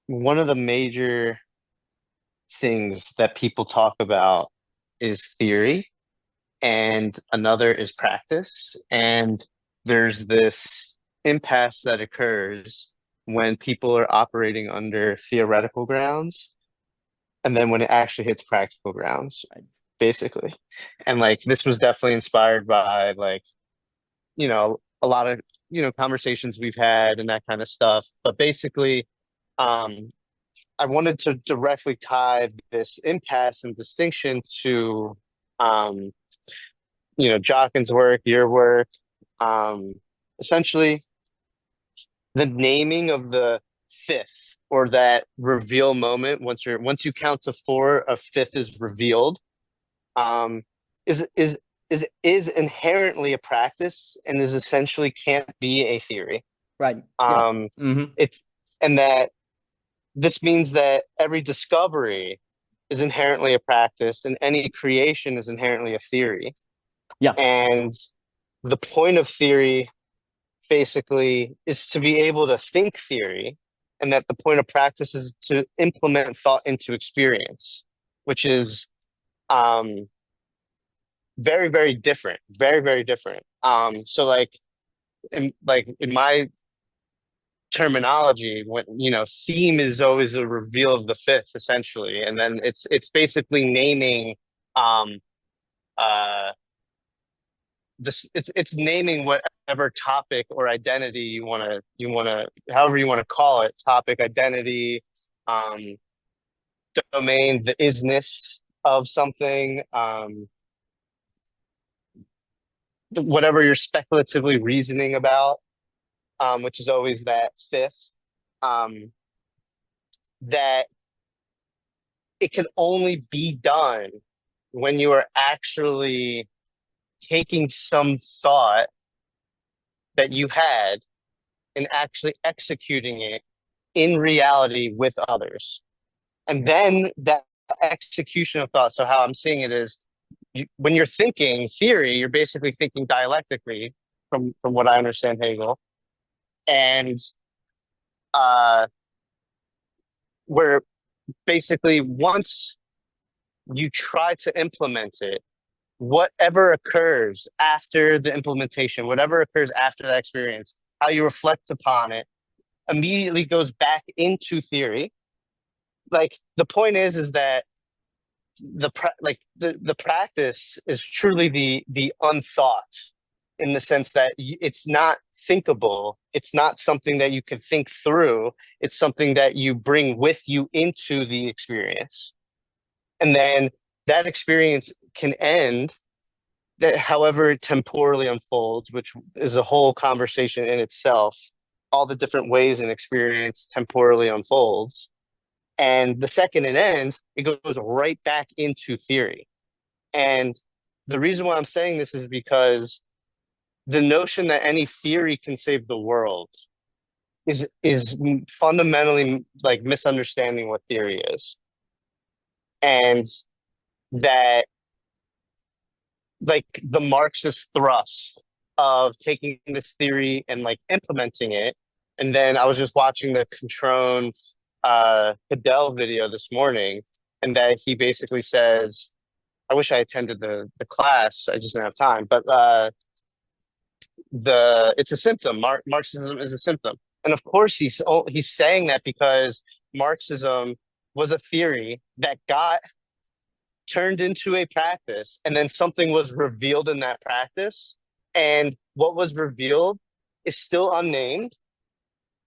one of the major things that people talk about is theory, and another is practice. And there's this impasse that occurs when people are operating under theoretical grounds, and then when it actually hits practical grounds, basically. And like this was definitely inspired by a lot of conversations we've had and that kind of stuff. But basically, um, I wanted to directly tie this impasse and distinction to um, Jockin's work, your work. Um, Essentially, the naming of the fifth or that reveal moment once you count to four, a fifth is revealed. Um, is is is inherently a practice and is essentially can't be a theory. Right. Yeah. Um, Hmm. it's and that this means that every discovery is inherently a practice and any creation is inherently a theory. Yeah. And the point of theory basically is to be able to think theory, and that the point of practice is to implement thought into experience, which is um, very, very different, very, very different. So like in my terminology, when theme is always a reveal of the fifth essentially, and then it's basically naming um uh this it's naming whatever topic or identity you want to however you want to call it, topic, identity, um domain, the isness of something, whatever you're speculatively reasoning about, which is always that fifth, um that it can only be done when you are actually taking some thought that you had and actually executing it in reality with others. And then that execution of thought. So, how I'm seeing it is when you're thinking theory, you're basically thinking dialectically, from what I understand Hegel. And uh, where basically once you try to implement it, whatever occurs after the implementation, whatever occurs after that experience, how you reflect upon it immediately goes back into theory. Like the point is that the practice is truly the unthought, in the sense that it's not thinkable, it's not something that you can think through, it's something that you bring with you into the experience, and then that experience can end, that however it temporally unfolds, which is a whole conversation in itself, all the different ways an experience temporally unfolds. And the second it ends, it goes right back into theory. And the reason why I'm saying this is because the notion that any theory can save the world is fundamentally like misunderstanding what theory is. And that like the Marxist thrust of taking this theory and like implementing it. And then I was just watching the Controne Cadell video this morning, and that he basically says, I wish I attended the class, I just didn't have time, but the it's a symptom. Marxism is a symptom. And of course he's saying that because Marxism was a theory that got turned into a practice, and then something was revealed in that practice, and what was revealed is still unnamed,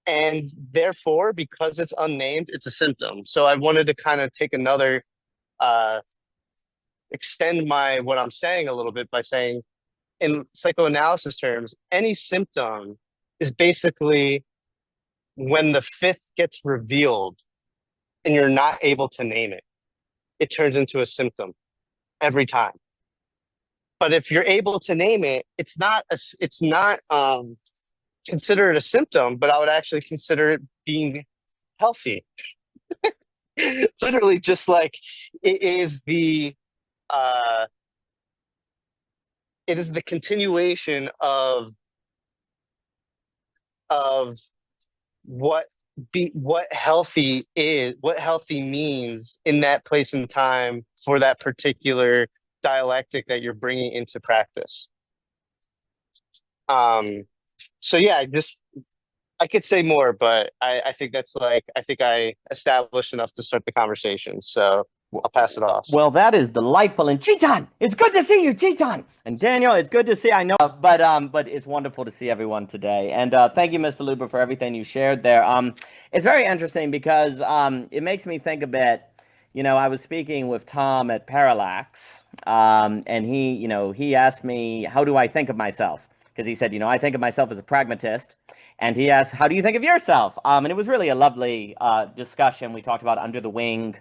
and therefore because it's unnamed, it's a symptom. So I wanted to kind of take another uh extend my what I'm saying a little bit by saying, in psychoanalysis terms, any symptom is basically when the fifth gets revealed and you're not able to name it, it turns into a symptom every time. But if you're able to name it, it's not considered a symptom, but I would actually consider it being healthy. Literally, just like it is the uh, it is the continuation of what be what healthy means in that place and time for that particular dialectic that you're bringing into practice. Um, so yeah, just I could say more, but I think that's like I think I established enough to start the conversation. So I'll pass it off. Well, that is delightful. And Chetan, it's good to see you, Chetan. And Daniel, it's good to see. I know, but it's wonderful to see everyone today. And thank you, Mr. Luber, for everything you shared there. It's very interesting because it makes me think a bit. You know, I was speaking with Tom at Parallax, and he asked me, "How do I think of myself?" Because he said, I think of myself as a pragmatist. And he asked, "How do you think of yourself?" And it was really a lovely discussion. We talked about Under the Wing.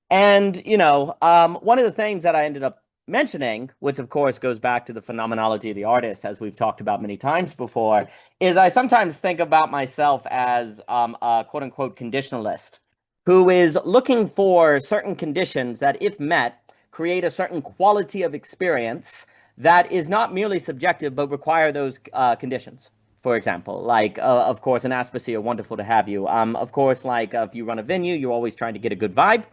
And, one of the things that I ended up mentioning, which of course goes back to the phenomenology of the artist, as we've talked about many times before, is I sometimes think about myself as a quote unquote conditionalist who is looking for certain conditions that, if met, create a certain quality of experience that is not merely subjective, but require those conditions. For example, like, of course, an Asphyxia, wonderful to have you. Of course, like if you run a venue, you're always trying to get a good vibe.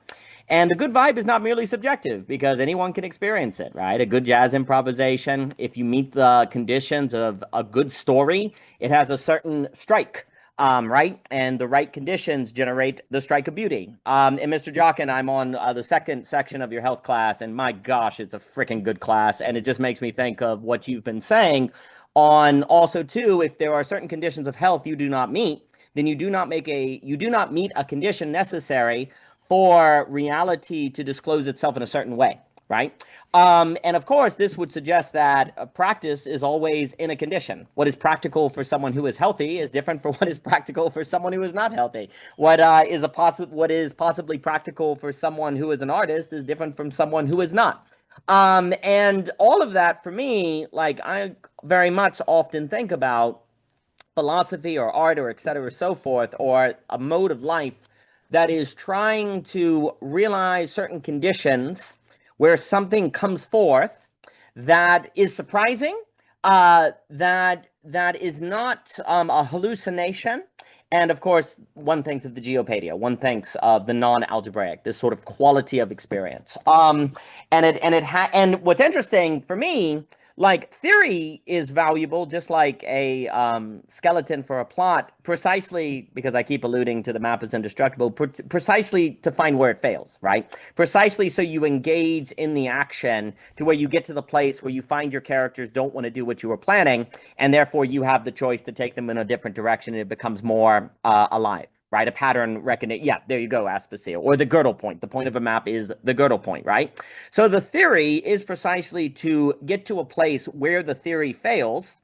And a good vibe is not merely subjective because anyone can experience it, right? A good jazz improvisation, if you meet the conditions of a good story, it has a certain strike, right? And the right conditions generate the strike of beauty. And Mr. Jockin, I'm on the second section of your health class, and my gosh, it's a freaking good class. And it just makes me think of what you've been saying on also, too, if there are certain conditions of health you do not meet, then you do not meet a condition necessary for reality to disclose itself in a certain way, right? And of course, this would suggest that practice is always in a condition. What is practical for someone who is healthy is different from what is practical for someone who is not healthy. What is possibly practical for someone who is an artist is different from someone who is not. And all of that for me, like I very much often think about philosophy or art or et cetera, or so forth, or a mode of life that is trying to realize certain conditions where something comes forth that is surprising, that is not a hallucination. And of course, one thinks of the geopedia, one thinks of the non-algebraic, this sort of quality of experience. And what's interesting for me, like theory is valuable, just like a skeleton for a plot, precisely because I keep alluding to the map as indestructible, precisely to find where it fails, right? Precisely so you engage in the action to where you get to the place where you find your characters don't want to do what you were planning, and therefore you have the choice to take them in a different direction, and it becomes more alive. Right, a pattern recognition. Yeah, there you go, Asphyxia. Or the girdle point. The point of a map is the girdle point, right? So the theory is precisely to get to a place where the theory fails,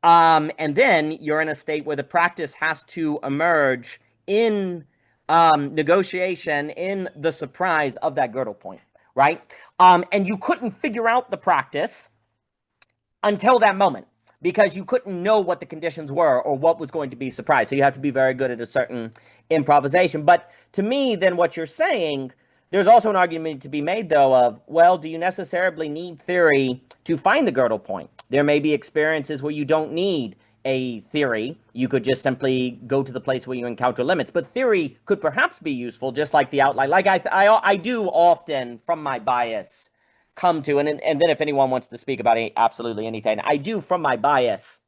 and then you're in a state where the practice has to emerge in negotiation, in the surprise of that girdle point, right? And you couldn't figure out the practice until that moment because you couldn't know what the conditions were or what was going to be surprised. So you have to be very good at a certain improvisation. But to me, then what you're saying, there's also an argument to be made, though, of, well, do you necessarily need theory to find the girdle point? There may be experiences where you don't need a theory. You could just simply go to the place where you encounter limits. But theory could perhaps be useful, just like the outline. Like I do often, from my bias, come to, and then if anyone wants to speak about absolutely anything, I do from my bias,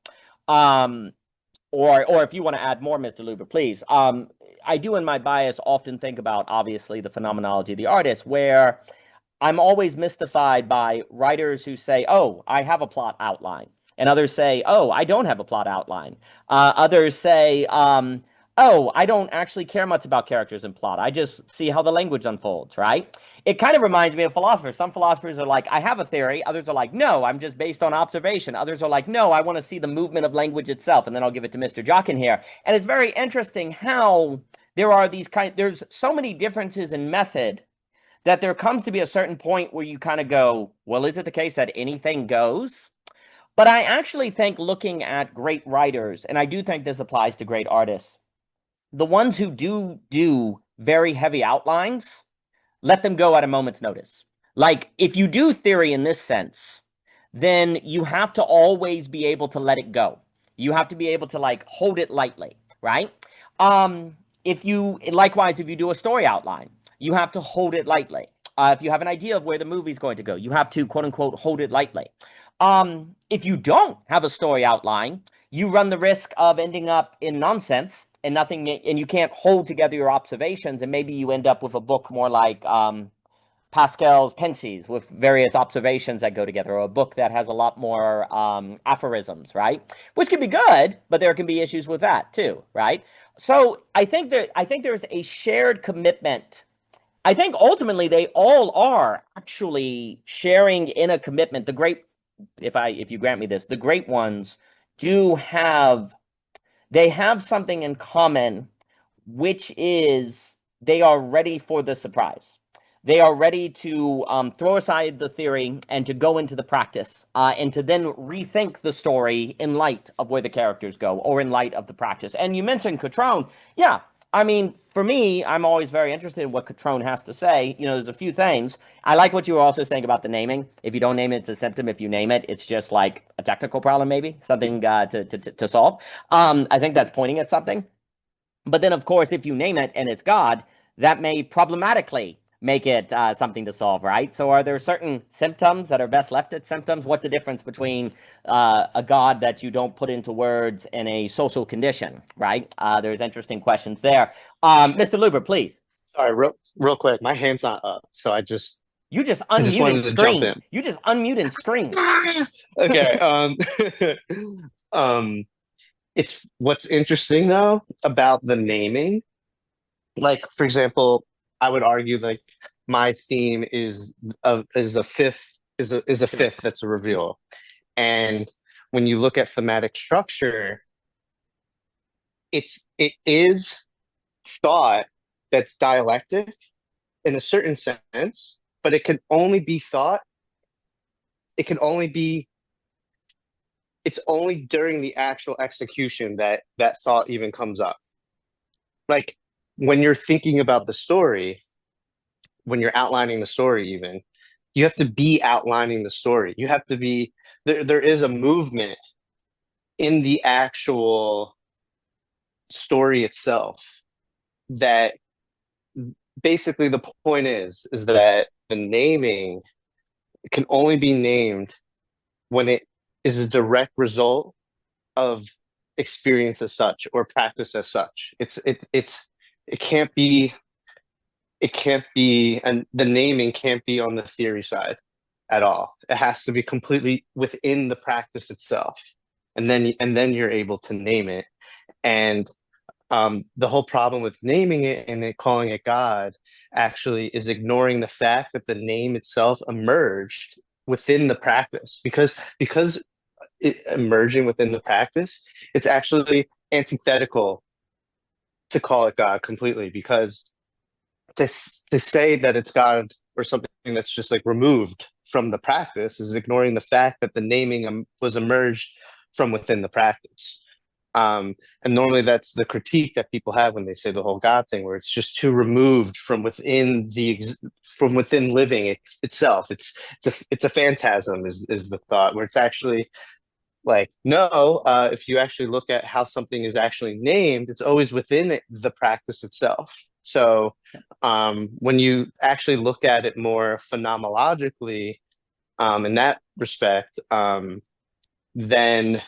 or if you want to add more, Mr. Luber, please. I do in my bias often think about, obviously, the phenomenology of the artist, where I'm always mystified by writers who say, oh, I have a plot outline. And others say, oh, I don't have a plot outline. Others say, oh, I don't actually care much about characters and plot. I just see how the language unfolds, right? It kind of reminds me of philosophers. Some philosophers are like, I have a theory. Others are like, no, I'm just based on observation. Others are like, no, I want to see the movement of language itself. And then I'll give it to Mr. Jockin here. And it's very interesting how there's so many differences in method that there comes to be a certain point where you kind of go, well, is it the case that anything goes? But I actually think looking at great writers, and I do think this applies to great artists, the ones who do very heavy outlines, let them go at a moment's notice. Like, if you do theory in this sense, then you have to always be able to let it go. You have to be able to, like, hold it lightly, right? Likewise, if you do a story outline, you have to hold it lightly. If you have an idea of where the movie's going to go, you have to, quote unquote, hold it lightly. If you don't have a story outline, you run the risk of ending up in nonsense and nothing, and you can't hold together your observations, and maybe you end up with a book more like Pascal's Pensies with various observations that go together, or a book that has a lot more aphorisms, right? Which can be good, but there can be issues with that too, right? So I think there's a shared commitment. I think ultimately they all are actually sharing in a commitment. The great, if you grant me this, the great ones do have something in common, which is they are ready for the surprise. They are ready to throw aside the theory and to go into the practice, and to then rethink the story in light of where the characters go, or in light of the practice. And you mentioned Cutrone. Yeah, I mean, for me, I'm always very interested in what Cutrone has to say. There's a few things. I like what you were also saying about the naming. If you don't name it, it's a symptom. If you name it, it's just like a technical problem, maybe something to solve. I think that's pointing at something. But then, of course, if you name it and it's God, that may problematically make it something to solve, right? So are there certain symptoms that are best left as symptoms? What's the difference between a God that you don't put into words and a social condition, right? There's interesting questions there. Mr. Luber, please. Sorry, real quick. My hand's not up, so You just I just unmute and wanted to jump scream. in. You just unmute and scream. Okay. Um, it's what's interesting though about the naming. Like, for example, I would argue like my theme is a fifth that's a reveal. And when you look at thematic structure, it is thought that's dialectic in a certain sense, but it can only be thought. It can only be it's only during the actual execution that that thought even comes up. Like when you're thinking about the story, when you're outlining the story, even you have to be outlining the story. You have to be there. There is a movement in the actual story itself that basically the point is that the naming can only be named when it is a direct result of experience as such or practice as such. It can't be and the naming can't be on the theory side at all. It has to be completely within the practice itself. And then you're able to name it. And the whole problem with naming it and then calling it God actually is ignoring the fact that the name itself emerged within the practice because it emerging within the practice, it's actually antithetical to call it God completely because to say that it's God or something that's just like removed from the practice is ignoring the fact that the naming was emerged from within the practice. And normally that's the critique that people have when they say the whole God thing, where it's just too removed from within living itself. It's a phantasm is the thought, where it's actually like no. If you actually look at how something is actually named, it's always within the practice itself. So when you actually look at it more phenomenologically, in that respect, then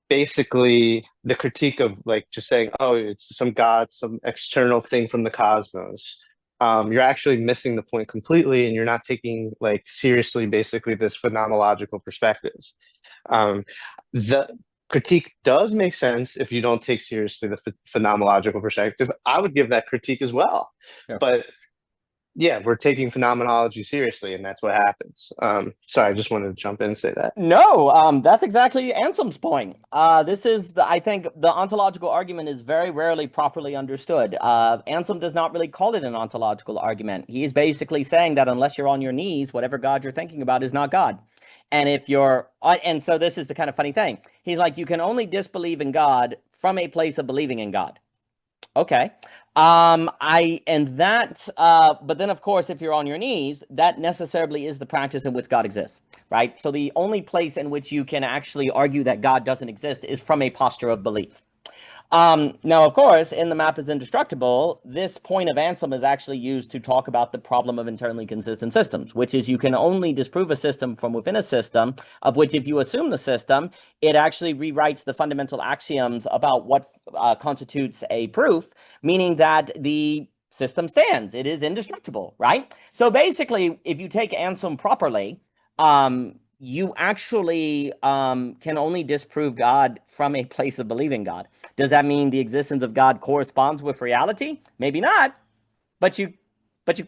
basically the critique of like just saying, oh, it's some god, some external thing from the cosmos. You're actually missing the point completely, and you're not taking like seriously, basically, this phenomenological perspective. The critique does make sense if you don't take seriously the phenomenological perspective. I would give that critique as well, Sure. but yeah, we're taking phenomenology seriously, and that's what happens. Sorry, I just wanted to jump in and say that. No, that's exactly Anselm's point. I think the ontological argument is very rarely properly understood. Anselm does not really call it an ontological argument. He's basically saying that unless you're on your knees, whatever God you're thinking about is not God. And so this is the kind of funny thing. He's like, you can only disbelieve in God from a place of believing in God. Okay. But then of course, if you're on your knees, that necessarily is the practice in which God exists, right? So the only place in which you can actually argue that God doesn't exist is from a posture of belief. Now, of course, in the map is indestructible, this point of Anselm is actually used to talk about the problem of internally consistent systems, which is you can only disprove a system from within a system, of which if you assume the system, it actually rewrites the fundamental axioms about what constitutes a proof, meaning that the system stands. It is indestructible, right? So basically, if you take Anselm properly, you actually can only disprove God from a place of believing God. Does that mean the existence of God corresponds with reality? Maybe not, but you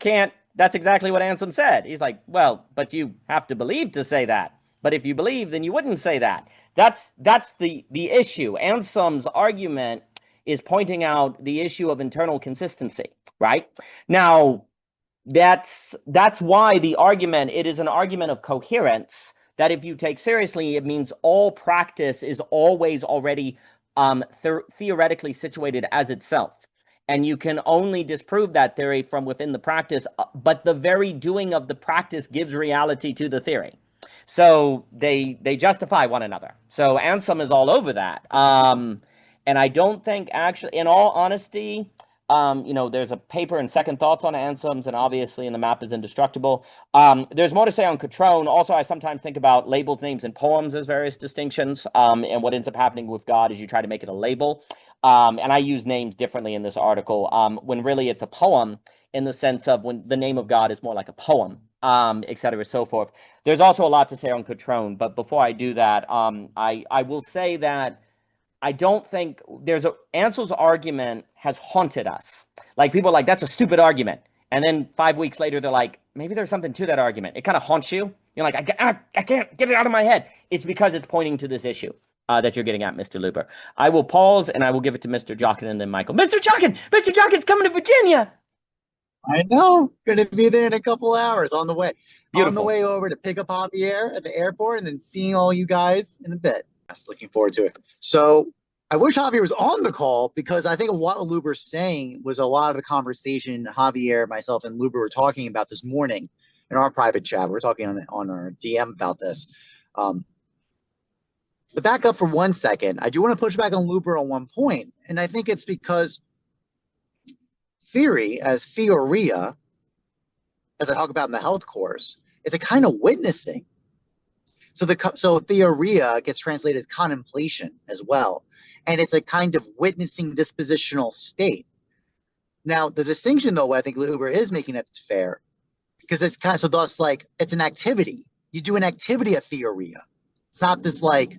can't. That's exactly what Anselm said. He's like, well, but you have to believe to say that. But if you believe, then you wouldn't say that. That's the issue. Anselm's argument is pointing out the issue of internal consistency, right? Now, that's why the argument, it is an argument of coherence that if you take seriously, it means all practice is always already theoretically situated as itself. And you can only disprove that theory from within the practice, but the very doing of the practice gives reality to the theory. So they justify one another. So Anselm is all over that. And I don't think actually, in all honesty, there's a paper in Second Thoughts on Anselm's, and obviously in the map is indestructible. There's more to say on Cutrone. Also, I sometimes think about labels, names, and poems as various distinctions. And what ends up happening with God is you try to make it a label. And I use names differently in this article, when really it's a poem in the sense of when the name of God is more like a poem, et cetera, so forth. There's also a lot to say on Cutrone, but before I do that, I will say that I don't think Anselm's argument has haunted us. Like people are like, that's a stupid argument. And then 5 weeks later, they're like, maybe there's something to that argument. It kind of haunts you. You're like, I can't get it out of my head. It's because it's pointing to this issue that you're getting at, Mr. Luber. I will pause and I will give it to Mr. Jockin and then Michael. Mr. Jockin's coming to Virginia. I know. Going to be there in a couple hours on the way. Beautiful. On the way over to pick up Javier at the airport and then seeing all you guys in a bit. Yes, looking forward to it. So I wish Javier was on the call because I think what Luber's saying was a lot of the conversation Javier, myself, and Luber were talking about this morning in our private chat. We're talking on our DM about this. To back up for 1 second, I do want to push back on Luber on one point, and I think it's because theory, as Theoria, as I talk about in the health course, is a kind of witnessing. So Theoria gets translated as contemplation as well, and it's a kind of witnessing dispositional state. Now, the distinction, though, I think Luber is making it fair, because it's kind of so thus like it's an activity. You do an activity at Theoria. It's not this like.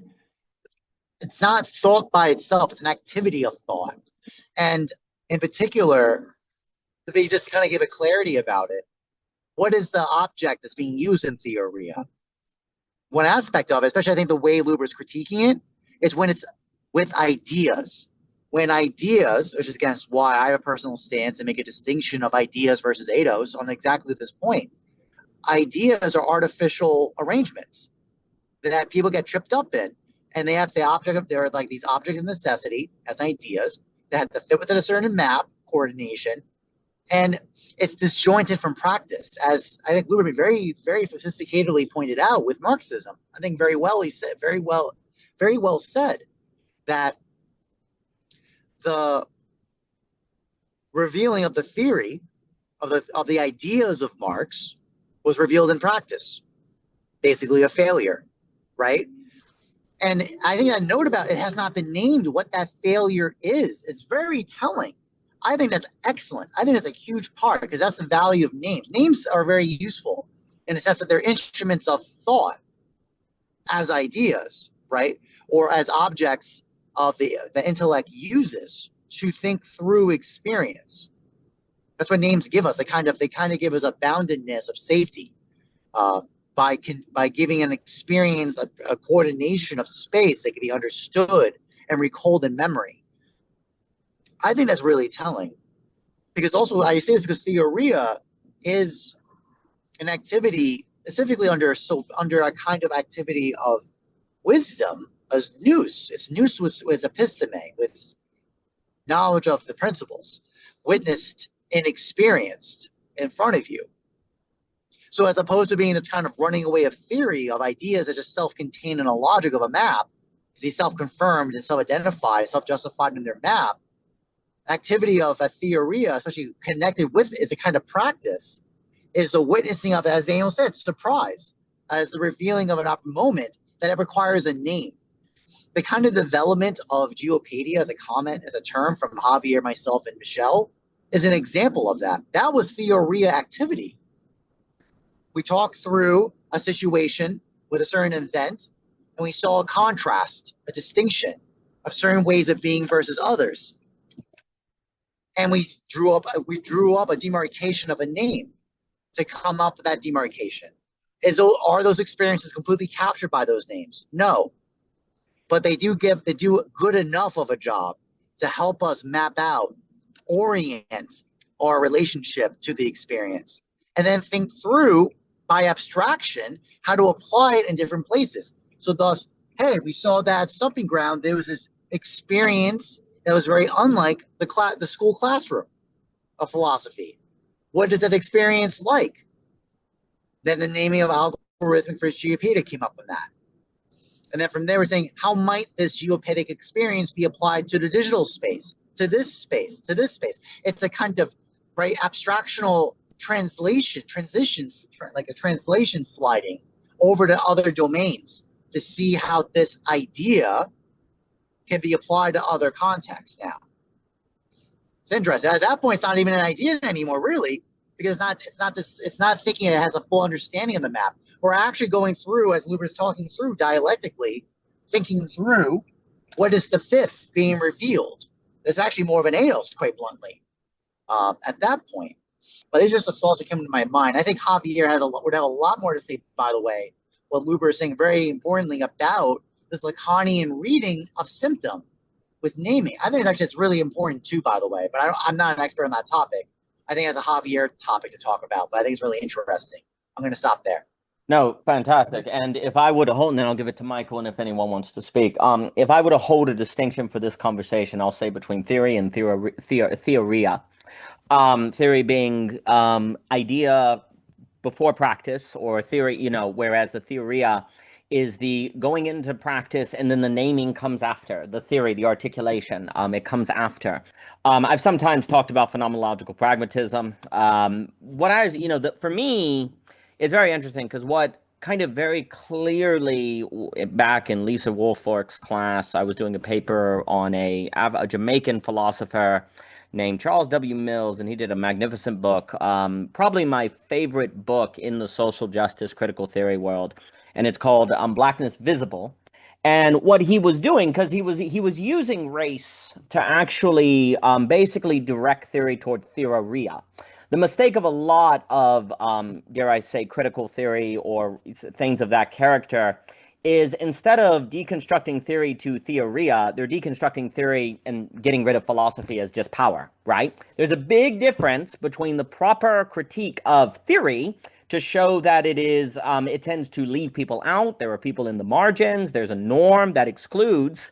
It's not thought by itself. It's an activity of thought. And in particular, they just kind of give a clarity about it. What is the object that's being used in Theoria? One aspect of it, especially I think the way Luber's critiquing it, is when it's with ideas. When ideas, which is against why I have a personal stance and make a distinction of ideas versus eidos on exactly this point. Ideas are artificial arrangements that people get tripped up in. And they have the object of, they're like these objects of necessity as ideas that have to fit within a certain map coordination. And it's disjointed from practice, as I think Luber very, very sophisticatedly pointed out with Marxism. I think very well said that the revealing of the theory of the ideas of Marx was revealed in practice, basically a failure, right? And I think that note about it has not been named what that failure is. It's very telling. I think that's excellent. I think that's a huge part because that's the value of names. Names are very useful in the sense that they're instruments of thought as ideas, right? Or as objects of the intellect uses to think through experience. That's what names give us. They kind of give us a boundedness of safety. By giving an experience a coordination of space that can be understood and recalled in memory. I think that's really telling. Because also, I say this because Theoria is an activity, specifically under a kind of activity of wisdom, as nous. It's nous with episteme, with knowledge of the principles, witnessed and experienced in front of you. So as opposed to being this kind of running away of theory of ideas that just self-contained in a logic of a map, they self-confirmed and self-identified, self-justified in their map. Activity of a theoria, especially connected with, is a kind of practice, is the witnessing of, as Daniel said, surprise, as the revealing of an moment that it requires a name. The kind of development of geopedia as a comment, as a term from Javier, myself, and Michelle is an example of that. That was theoria activity. We talked through a situation with a certain event, and we saw a contrast, a distinction of certain ways of being versus others. And we drew up a demarcation of a name to come up with that demarcation. Are those experiences completely captured by those names? No. But they do good enough of a job to help us map out, orient our relationship to the experience, and then think through by abstraction how to apply it in different places. So thus, hey, we saw that stumping ground. There was this experience that was very unlike the school classroom of philosophy. What is that experience like? Then the naming of algorithmic versus geopedia came up with that. And then from there, we're saying, how might this geopedic experience be applied to the digital space, to this space, to this space? It's a kind of abstractional transitions, like a translation sliding over to other domains to see how this idea can be applied to other contexts now. It's interesting. At that point, it's not even an idea anymore, really, because it's not thinking it has a full understanding of the map. We're actually going through, as Luber's talking through dialectically, thinking through what is the fifth being revealed. It's actually more of an eidos, quite bluntly, at that point. But these are just the thoughts that came to my mind. I think Javier would have a lot more to say, by the way, what Luber is saying very importantly about this Lacanian reading of symptom with naming. I think it's really important too, by the way, but I'm not an expert on that topic. I think it's a Javier topic to talk about, but I think it's really interesting. I'm going to stop there. No, fantastic. And if I were to hold, and then I'll give it to Michael, and if anyone wants to speak, if I were to hold a distinction for this conversation, I'll say between theory and theoria. Theory being idea before practice, or theory, whereas the theoria is the going into practice, and then the naming comes after. The theory, the articulation, it comes after. I've sometimes talked about phenomenological pragmatism. For me, it's very interesting because what kind of very clearly back in Lisa Woolfolk's class, I was doing a paper on a Jamaican philosopher named Charles W. Mills, and he did a magnificent book, probably my favorite book in the social justice critical theory world, and it's called Blackness Visible. And what he was doing, because he was using race to actually basically direct theory toward theoria. The mistake of a lot of, dare I say, critical theory or things of that character is instead of deconstructing theory to theoria, they're deconstructing theory and getting rid of philosophy as just power, right? There's a big difference between the proper critique of theory to show that it tends to leave people out. There are people in the margins. There's a norm that excludes.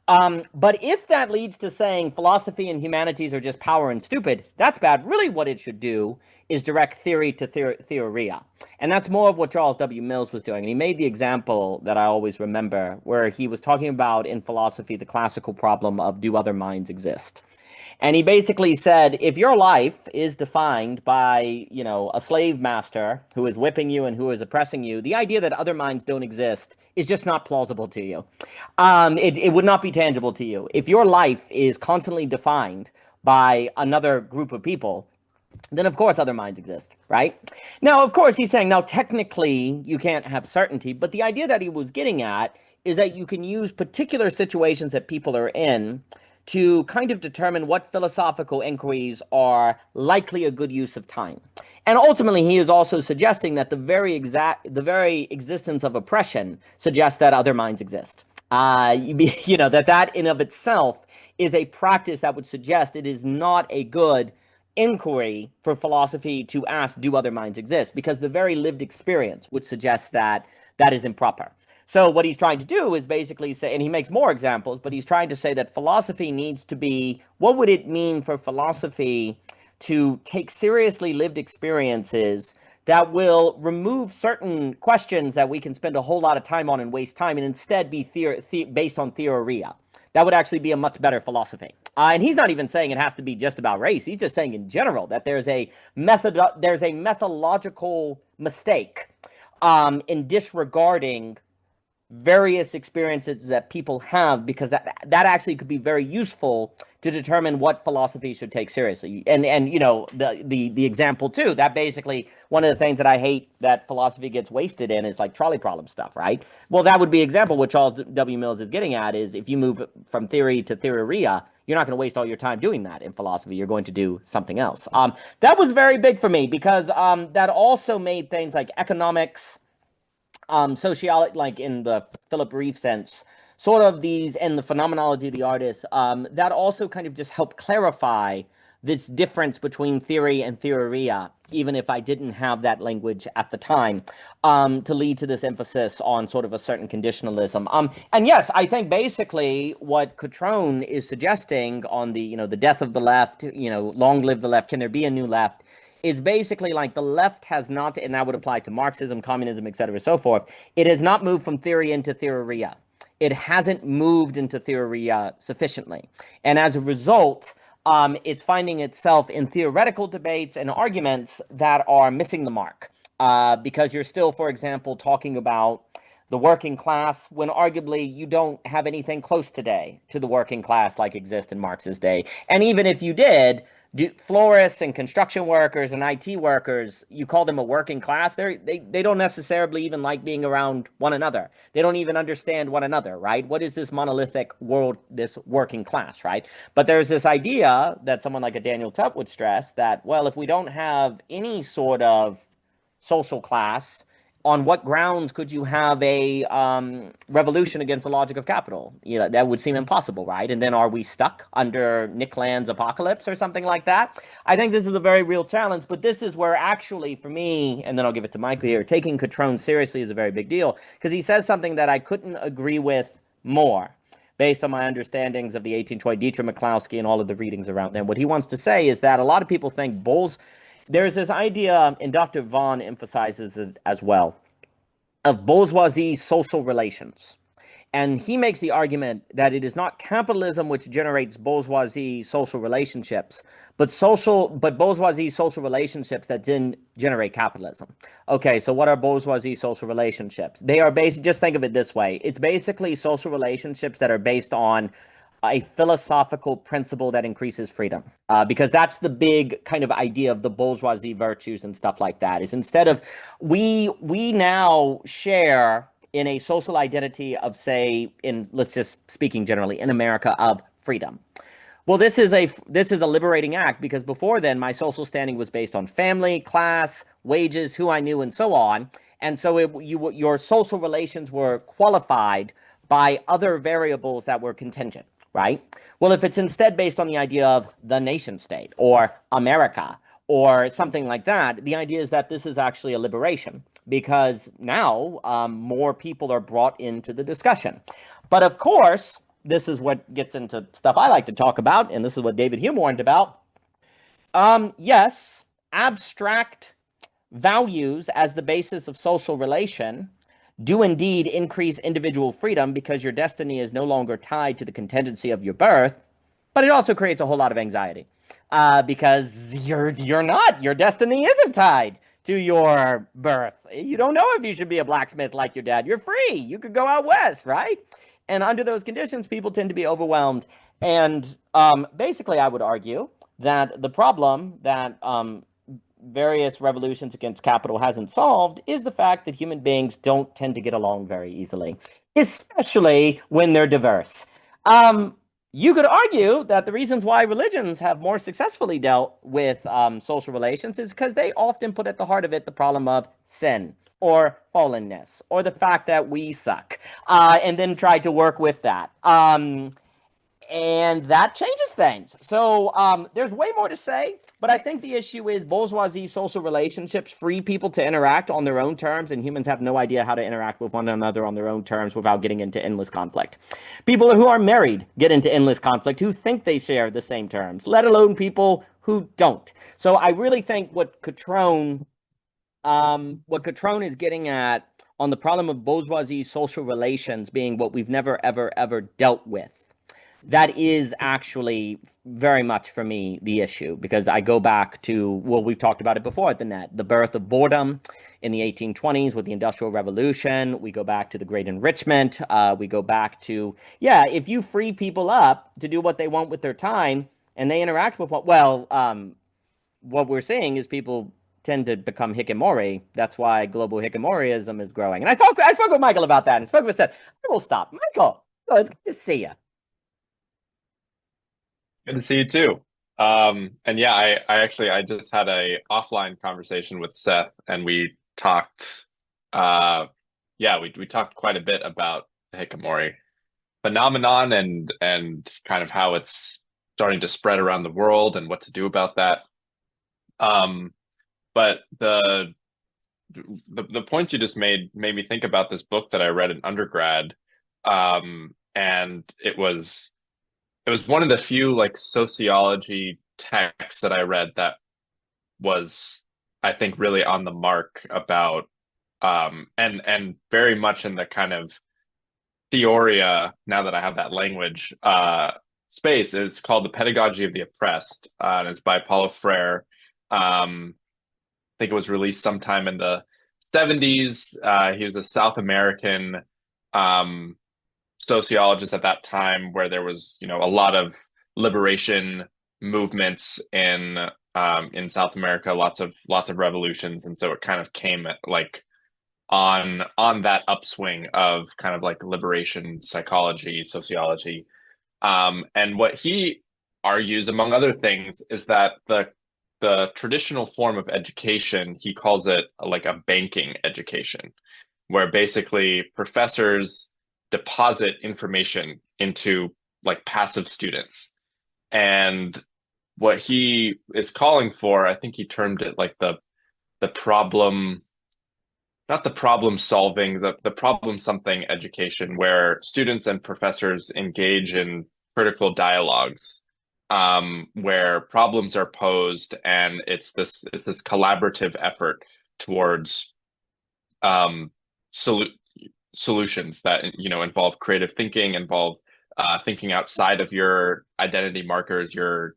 But if that leads to saying philosophy and humanities are just power and stupid, that's bad. Really what it should do is direct theory to theoria. And that's more of what Charles W. Mills was doing. And he made the example that I always remember, where he was talking about in philosophy the classical problem of do other minds exist? And he basically said, if your life is defined by, a slave master who is whipping you and who is oppressing you, the idea that other minds don't exist is just not plausible to you. It would not be tangible to you. If your life is constantly defined by another group of people, then of course other minds exist, right? Now, of course, he's saying, now technically you can't have certainty, but the idea that he was getting at is that you can use particular situations that people are in to kind of determine what philosophical inquiries are likely a good use of time. And ultimately, he is also suggesting that the very existence of oppression suggests that other minds exist. That in of itself is a practice that would suggest it is not a good inquiry for philosophy to ask, do other minds exist? Because the very lived experience would suggest that that is improper. So what he's trying to do is basically say, and he makes more examples, but he's trying to say that philosophy needs to be, what would it mean for philosophy to take seriously lived experiences that will remove certain questions that we can spend a whole lot of time on and waste time, and instead be based on theoria. That would actually be a much better philosophy. And he's not even saying it has to be just about race. He's just saying in general that there's a methodological mistake in disregarding various experiences that people have, because that actually could be very useful to determine what philosophy should take seriously. And you know, the example too, that basically one of the things that I hate that philosophy gets wasted in is like trolley problem stuff, right? Well, that would be an example. What Charles W. Mills is getting at is if you move from theory to theoria, you're not going to waste all your time doing that in philosophy. You're going to do something else. That was very big for me, because that also made things like economics, sociology, like in the Philip Reeve sense, sort of these, and the phenomenology of the artist, that also kind of just helped clarify this difference between theory and theoria, even if I didn't have that language at the time, to lead to this emphasis on sort of a certain conditionalism. And yes, I think basically what Chetan is suggesting on the, you know, the death of the left, you know, long live the left, can there be a new left? It's basically like the left has not, and that would apply to Marxism, communism, et cetera, so forth. It has not moved from theory into theoria. It hasn't moved into theoria sufficiently. And as a result, it's finding itself in theoretical debates and arguments that are missing the mark. Because you're still, for example, talking about the working class when arguably you don't have anything close today to the working class like exists in Marx's day. And even if you did, florists and construction workers and IT workers, you call them a working class, they don't necessarily even like being around one another. They don't even understand one another, right? What is this monolithic world, this working class, right? But there's this idea that someone like a Daniel Tutt would stress that, well, if we don't have any sort of social class, on what grounds could you have a revolution against the logic of capital? You know, that would seem impossible, right? And then are we stuck under Nick Land's apocalypse or something like that? I think this is a very real challenge, but this is where actually, for me, and then I'll give it to Michael here, taking Chetan seriously is a very big deal, because he says something that I couldn't agree with more, based on my understandings of the 1820 Dietrich McCloskey and all of the readings around them. What he wants to say is that a lot of people think there's this idea, and Dr. Vaughan emphasizes it as well, of bourgeoisie social relations. And he makes the argument that it is not capitalism which generates bourgeoisie social relationships, but bourgeoisie social relationships that then generate capitalism. Okay, so what are bourgeoisie social relationships? They are based, just think of it this way. It's basically social relationships that are based on a philosophical principle that increases freedom, because that's the big kind of idea of the bourgeoisie virtues and stuff like that, is instead of we now share in a social identity of, say, in, let's just speaking generally, in America, of freedom. Well, this is a liberating act, because before then my social standing was based on family, class, wages, who I knew, and so on. And so your social relations were qualified by other variables that were contingent. Right? Well, if it's instead based on the idea of the nation state or America or something like that, the idea is that this is actually a liberation, because now more people are brought into the discussion. But of course, this is what gets into stuff I like to talk about, and this is what David Hume warned about. Yes, abstract values as the basis of social relation do indeed increase individual freedom, because your destiny is no longer tied to the contingency of your birth, but it also creates a whole lot of anxiety, because your destiny isn't tied to your birth. You don't know if you should be a blacksmith like your dad. You're free. You could go out west, right? And under those conditions, people tend to be overwhelmed. And basically, I would argue that the problem that various revolutions against capital hasn't solved is the fact that human beings don't tend to get along very easily, especially when they're diverse. You could argue that the reasons why religions have more successfully dealt with social relations is because they often put at the heart of it the problem of sin or fallenness or the fact that we suck, and then try to work with that. And that changes things. So there's way more to say, but I think the issue is bourgeoisie social relationships free people to interact on their own terms, and humans have no idea how to interact with one another on their own terms without getting into endless conflict. People who are married get into endless conflict who think they share the same terms, let alone people who don't. So I really think what Chetan what Catron is getting at on the problem of bourgeoisie social relations being what we've never, ever, ever dealt with. That is actually very much for me the issue, because I go back to, well, we've talked about it before at the net, the birth of boredom in the 1820s with the Industrial Revolution. We go back to the Great Enrichment. We go back to, yeah, if you free people up to do what they want with their time and they interact with what we're seeing is people tend to become hikikomori. That's why global hikikomorism is growing. And I spoke with Michael about that, and spoke with said, I will stop. Michael, oh, it's good to see you. Good to see you too. And yeah, I just had a offline conversation with Seth, and we talked we talked quite a bit about the hikikomori phenomenon and kind of how it's starting to spread around the world and what to do about that. But the points you just made me think about this book that I read in undergrad. And it was one of the few like sociology texts that I read that was, I think, really on the mark about and very much in the kind of Theoria, now that I have that language, space. Is called The Pedagogy of the Oppressed, and it's by Paulo Freire. I think it was released sometime in the 70s. He was a South American sociologist at that time, where there was, a lot of liberation movements in South America, lots of revolutions, and so it kind of came at, like, on that upswing of kind of like liberation psychology, sociology. And what he argues, among other things, is that the traditional form of education, he calls it like a banking education, where basically professors deposit information into like passive students. And what he is calling for, I think he termed it like the problem, not the problem solving, the problem something education, where students and professors engage in critical dialogues, where problems are posed, and it's this collaborative effort towards solutions that involve creative thinking, involve thinking outside of your identity markers, your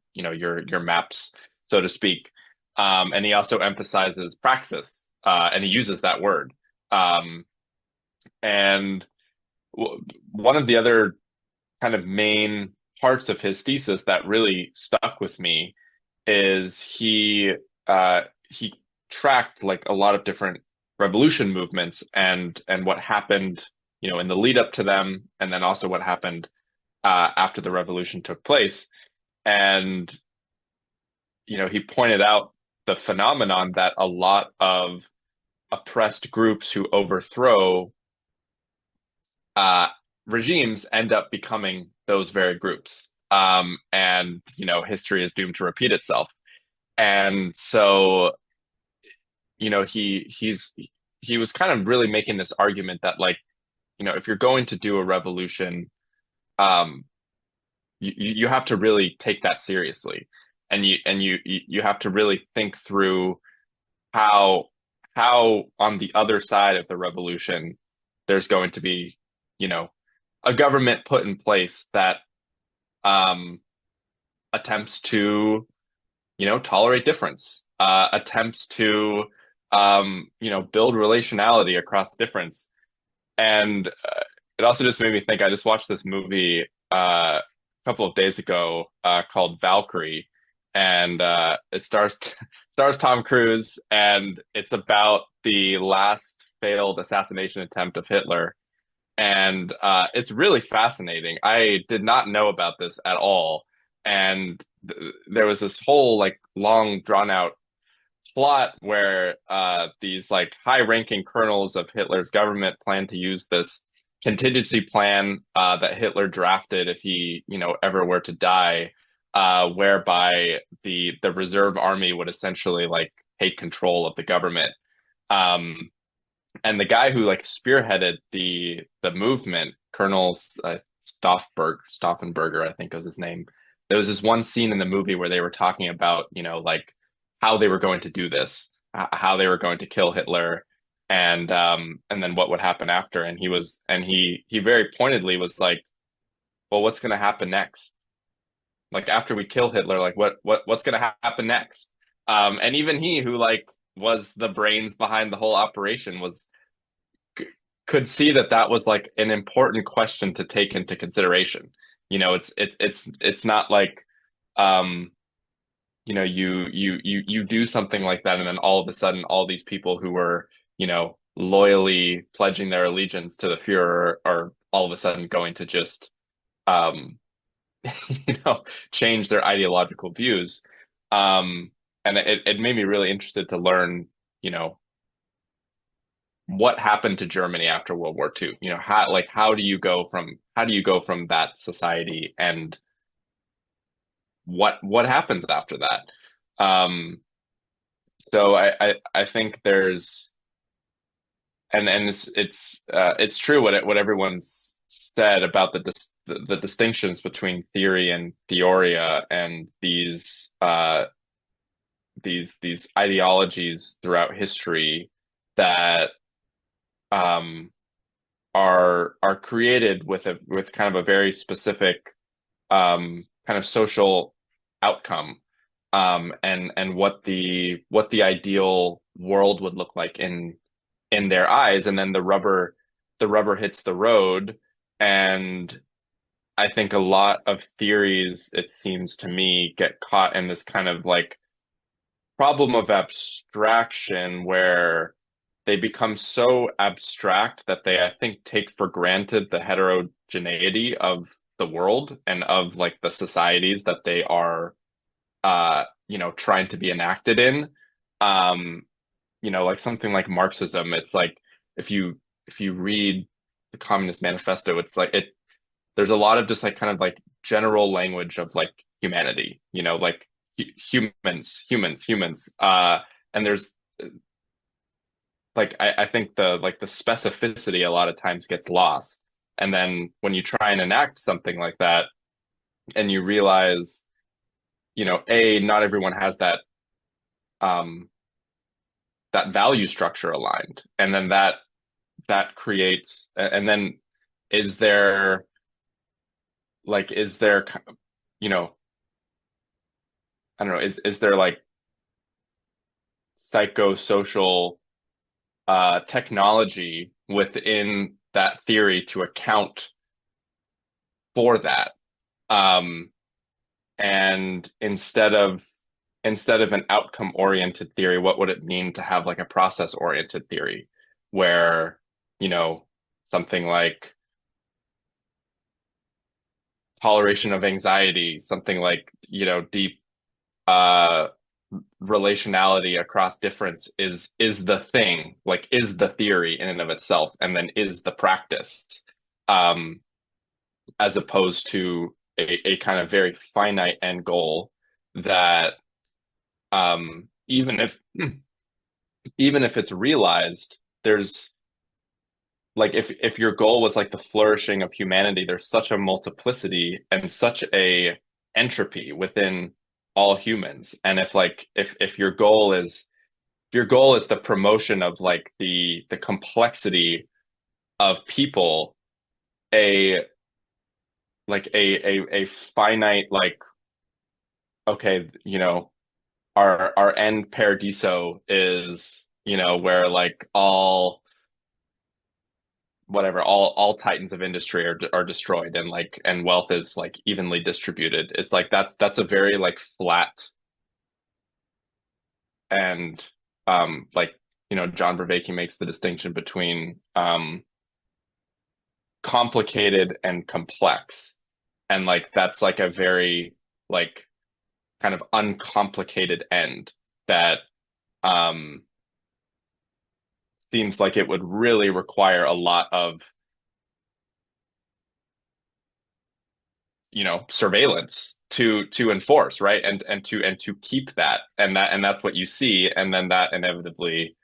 maps, so to speak. And he also emphasizes praxis, and he uses that word. And one of the other kind of main parts of his thesis that really stuck with me is he tracked like a lot of different revolution movements and what happened, in the lead up to them, and then also what happened after the revolution took place. And he pointed out the phenomenon that a lot of oppressed groups who overthrow regimes end up becoming those very groups. And history is doomed to repeat itself. And so, he was kind of really making this argument that, like, if you're going to do a revolution, you have to really take that seriously, and you have to really think through how on the other side of the revolution there's going to be a government put in place that attempts to tolerate difference, attempts to build relationality across difference. And it also just made me think, I just watched this movie a couple of days ago called Valkyrie, and it stars Tom Cruise, and it's about the last failed assassination attempt of Hitler. And it's really fascinating. I did not know about this at all. And there was this whole like long drawn out plot where these like high ranking colonels of Hitler's government planned to use this contingency plan that Hitler drafted if he ever were to die, whereby the reserve army would essentially like take control of the government. And the guy who like spearheaded the movement, Colonel Stauffenberger, I think was his name. There was this one scene in the movie where they were talking about, like how they were going to do this. how they were going to kill Hitler, and then what would happen after. And he very pointedly was like, well, what's going to happen next? Like after we kill Hitler, like what's going to happen next? And even he, who like was the brains behind the whole operation, could see that was like an important question to take into consideration. You know, it's not like you know, you do something like that, and then all of a sudden all these people who were, you know, loyally pledging their allegiance to the Führer are all of a sudden going to just you know, change their ideological views. And it made me really interested to learn, you know, what happened to Germany after World War II. You know, how do you go from that society, and what happens after that? So I think there's, and it's true what everyone's said about the distinctions between theory and theoria, and these ideologies throughout history that are created with kind of a very specific kind of social outcome, and what the ideal world would look like in their eyes, and then the rubber hits the road. And I think a lot of theories, it seems to me, get caught in this kind of like problem of abstraction, where they become so abstract that they, I think, take for granted the heterogeneity of the world and of like the societies that they are you know, trying to be enacted in. You know, like something like Marxism, it's like if you read the Communist Manifesto, it's like there's a lot of just like kind of like general language of like humanity, you know, like humans, and there's like I think the specificity a lot of times gets lost. And then when you try and enact something like that, and you realize, you know, not everyone has that that value structure aligned, and then that creates, and then is there, you know, I don't know, is there like psychosocial technology within that theory to account for that? And instead of an outcome oriented theory, what would it mean to have like a process oriented theory, where, you know, something like toleration of anxiety, something like, you know, deep relationality across difference is the thing, like is the theory in and of itself, and then is the practice, as opposed to a kind of very finite end goal that, even if it's realized, there's like, if your goal was like the flourishing of humanity, there's such a multiplicity and such a entropy within all humans. And if your goal is the promotion of like the complexity of people, a finite, like, okay, you know, our end paradiso is, you know, where like all titans of industry are destroyed, and like, and wealth is like evenly distributed. It's like that's a very like flat, and like, you know, John Vervaeke makes the distinction between complicated and complex, and like that's like a very like kind of uncomplicated end that seems like it would really require a lot of, you know, surveillance to enforce, right, and to keep that, and that's what you see, and then that inevitably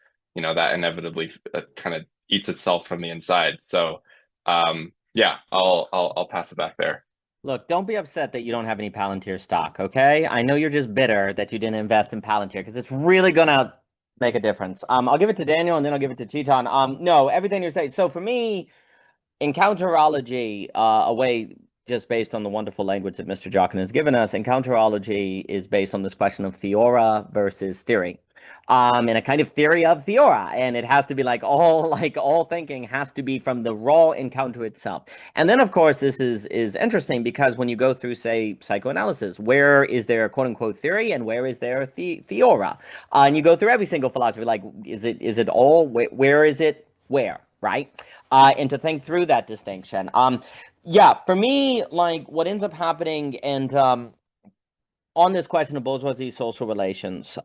kind of eats itself from the inside. So yeah, I'll pass it back there. Look, don't be upset that you don't have any Palantir stock, okay? I know you're just bitter that you didn't invest in Palantir, because it's really gonna make a difference. I'll give it to Daniel and then I'll give it to Chetan. No, everything you're saying. So for me, encounterology, a way just based on the wonderful language that Mr. Jockin has given us, encounterology is based on this question of theora versus theory. And a kind of theory of theora, and it has to be like all thinking has to be from the raw encounter itself. And then of course this is interesting because when you go through, say, psychoanalysis, where is there quote unquote theory and where is there theora? And you go through every single philosophy, like is it all, where is it, where, right? And to think through that distinction. Yeah, for me, like what ends up happening, and on this question of bourgeoisie social relations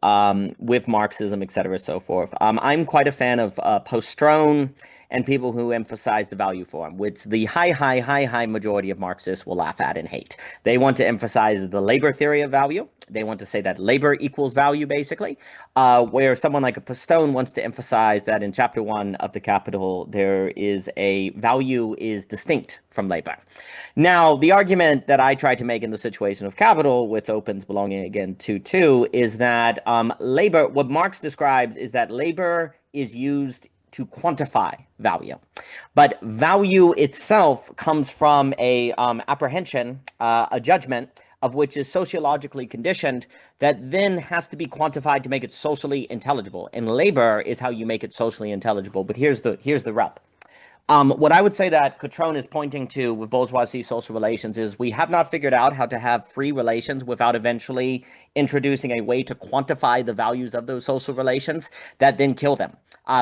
with Marxism, et cetera, so forth, I'm quite a fan of Postrone and people who emphasize the value form, which the high majority of Marxists will laugh at and hate. They want to emphasize the labor theory of value. They want to say that labor equals value, basically, where someone like a Postrone wants to emphasize that in Chapter 1 of the Capital, there is a value is distinct from labor. Now, the argument that I try to make in the situation of capital, which opens belonging again to 2, is that labor, what Marx describes is that labor is used to quantify value. But value itself comes from a apprehension, a judgment, of which is sociologically conditioned, that then has to be quantified to make it socially intelligible. And labor is how you make it socially intelligible. But here's the rub. What I would say that Chetan is pointing to with bourgeoisie social relations is we have not figured out how to have free relations without eventually introducing a way to quantify the values of those social relations that then kill them.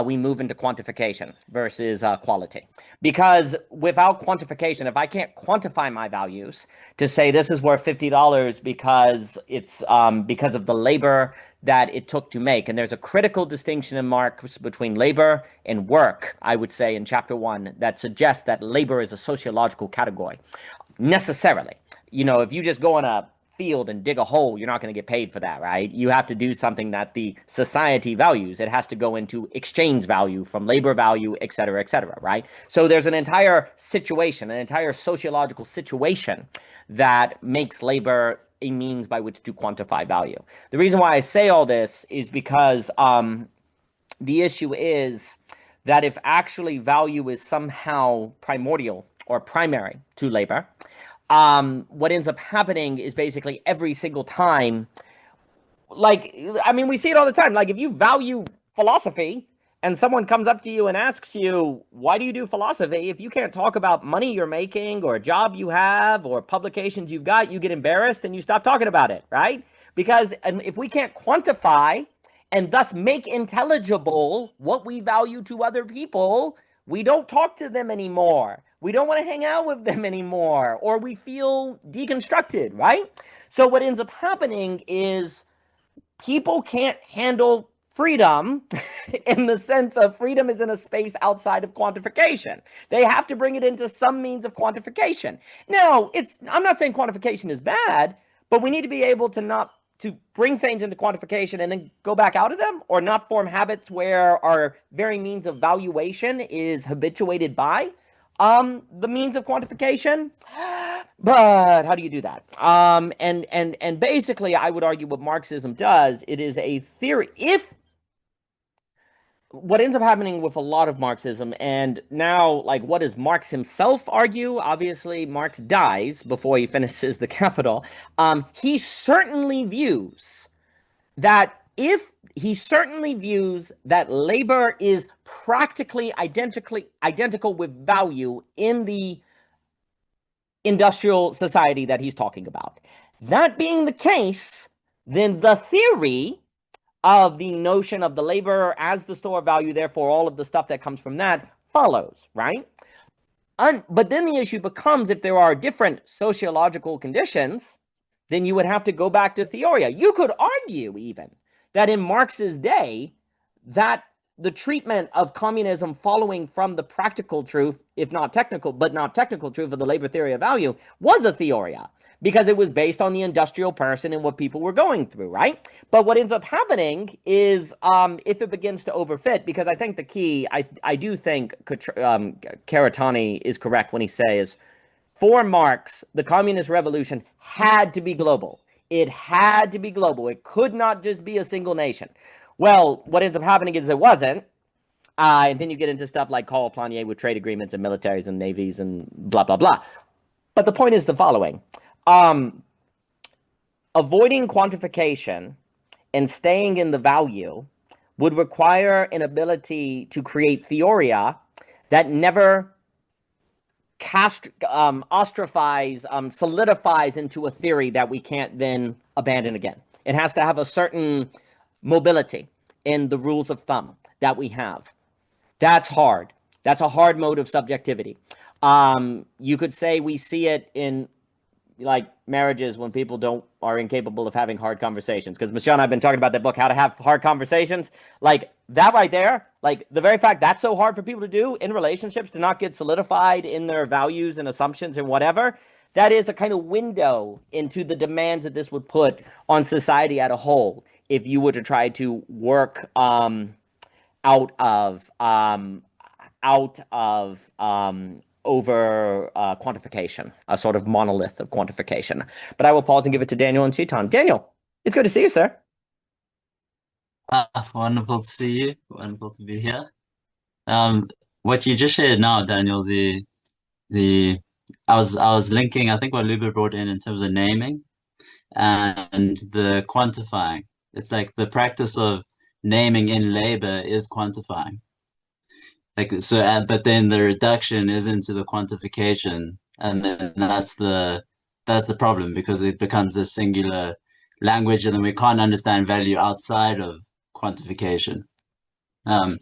We move into quantification versus quality. Because without quantification, if I can't quantify my values to say this is worth $50 because it's because of the labor that it took to make, and there's a critical distinction in Marx between labor and work, I would say, in Chapter 1, that suggests that labor is a sociological category, necessarily. You know, if you just go in a field and dig a hole, you're not going to get paid for that, right? You have to do something that the society values. It has to go into exchange value from labor value, et cetera, right? So there's an entire situation, an entire sociological situation that makes labor a means by which to quantify value. The reason why I say all this is because the issue is that if actually value is somehow primordial or primary to labor, what ends up happening is basically every single time, like, I mean, we see it all the time. Like, if you value philosophy and someone comes up to you and asks you, why do you do philosophy? If you can't talk about money you're making or a job you have or publications you've got, you get embarrassed and you stop talking about it, right? Because if we can't quantify and thus make intelligible what we value to other people, we don't talk to them anymore. We don't want to hang out with them anymore, or we feel deconstructed, right? So what ends up happening is people can't handle freedom in the sense of freedom is in a space outside of quantification. They have to bring it into some means of quantification. Now, I'm not saying quantification is bad, but we need to be able to bring things into quantification and then go back out of them, or not form habits where our very means of valuation is habituated by the means of quantification. But how do you do that? And basically, I would argue what Marxism does, it is a theory. What ends up happening with a lot of Marxism, and now, like, what does Marx himself argue? Obviously, Marx dies before he finishes the Capital. He certainly views that labor is practically identical with value in the industrial society that he's talking about. That being the case, then the theory of the notion of the labor as the store of value, therefore all of the stuff that comes from that, follows, right? But then the issue becomes, if there are different sociological conditions, then you would have to go back to Theoria. You could argue even that in Marx's day, that the treatment of communism following from the practical truth, if not technical, but not technical truth of the labor theory of value, was a Theoria, because it was based on the industrial person and what people were going through, right? But what ends up happening is, if it begins to overfit, because I think the key, I do think Karatani is correct when he says, for Marx, the communist revolution had to be global. It had to be global. It could not just be a single nation. Well, what ends up happening is it wasn't. And then you get into stuff like Call Planier with trade agreements and militaries and navies and blah, blah, blah. But the point is the following. Avoiding quantification and staying in the value would require an ability to create Theoria that never ostracifies, solidifies into a theory that we can't then abandon again. It has to have a certain mobility in the rules of thumb that we have. That's hard. That's a hard mode of subjectivity. You could say we see it in like marriages when people are incapable of having hard conversations. Because Michelle and I have been talking about that book, How to Have Hard Conversations. Like that right there, like the very fact that's so hard for people to do in relationships, to not get solidified in their values and assumptions and whatever, that is a kind of window into the demands that this would put on society as a whole if you were to try to work out of over quantification, a sort of monolith of quantification. But I will pause and give it to Daniel and Chetan. Daniel, it's good to see you, sir. Wonderful to see you. Wonderful to be here. What you just shared now, Daniel, I was linking, I think, what Luber brought in terms of naming and the quantifying. It's like the practice of naming in labor is quantifying. Like so, but then the reduction is into the quantification, and then that's the problem, because it becomes a singular language, and then we can't understand value outside of quantification. There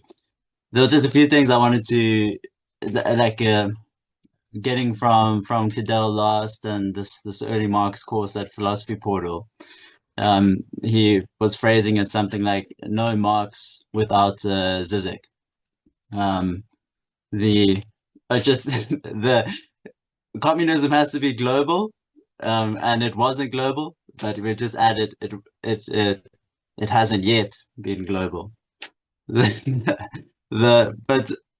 were just a few things I wanted to like getting from Cadell last and this early Marx course at Philosophy Portal. He was phrasing it something like no Marx without Zizek. The communism has to be global, and it wasn't global, but we just added it hasn't yet been global. But the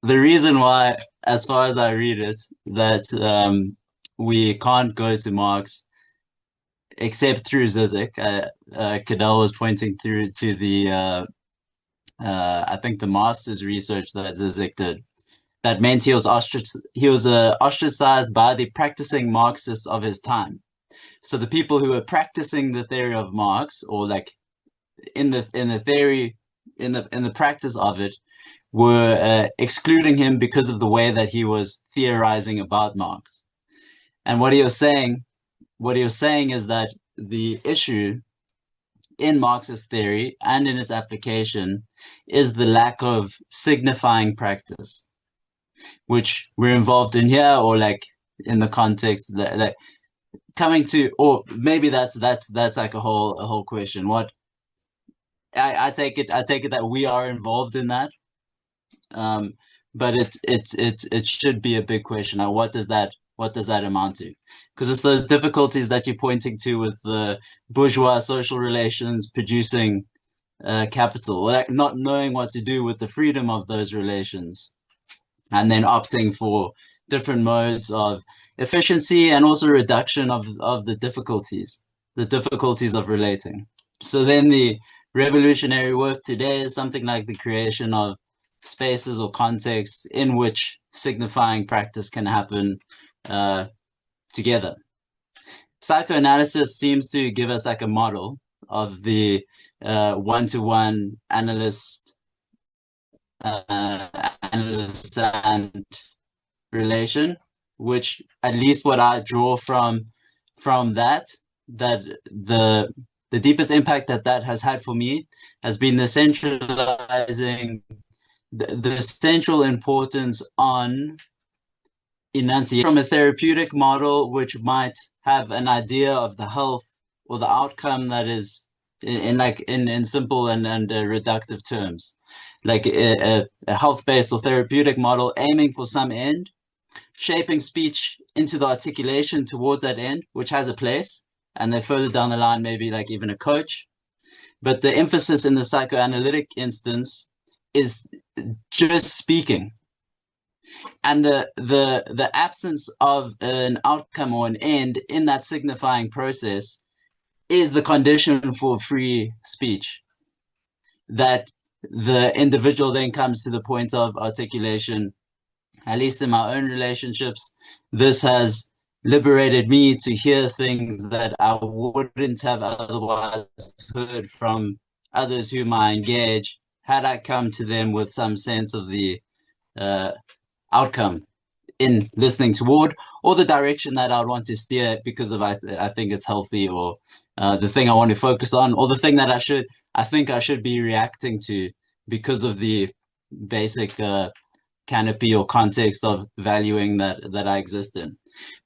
reason why, as far as I read it, that we can't go to Marx except through Zizek. Cadell was pointing through to the I think the master's research that Zizek did. That meant he was ostracized by the practicing Marxists of his time. So the people who were practicing the theory of Marx, or like in the practice of it, were excluding him because of the way that he was theorizing about Marx. And what he was saying is that the issue in Marxist theory and in its application is the lack of signifying practice, which we're involved in here, or like in the context that coming to, or maybe that's like a whole question. What I take it that we are involved in that, but it should be a big question. Now, what does that amount to? Because it's those difficulties that you're pointing to with the bourgeois social relations producing capital, like not knowing what to do with the freedom of those relations, and then opting for different modes of efficiency and also reduction of the difficulties of relating. So then the revolutionary work today is something like the creation of spaces or contexts in which signifying practice can happen together. Psychoanalysis seems to give us like a model of the one-to-one analyst and relation, which at least what I draw from that the deepest impact that has had for me has been the centralizing the central importance on enunciation from a therapeutic model, which might have an idea of the health or the outcome that is in simple and reductive terms, like a health-based or therapeutic model aiming for some end, shaping speech into the articulation towards that end, which has a place, and then further down the line, maybe like even a coach. But the emphasis in the psychoanalytic instance is just speaking. And the absence of an outcome or an end in that signifying process is the condition for free speech. that the individual then comes to the point of articulation. At least in my own relationships, this has liberated me to hear things that I wouldn't have otherwise heard from others whom I engage, had I come to them with some sense of the outcome in listening toward, or the direction that I'd want to steer because of I think it's healthy, or the thing I want to focus on, or the thing that I think I should be reacting to because of the basic canopy or context of valuing that I exist in.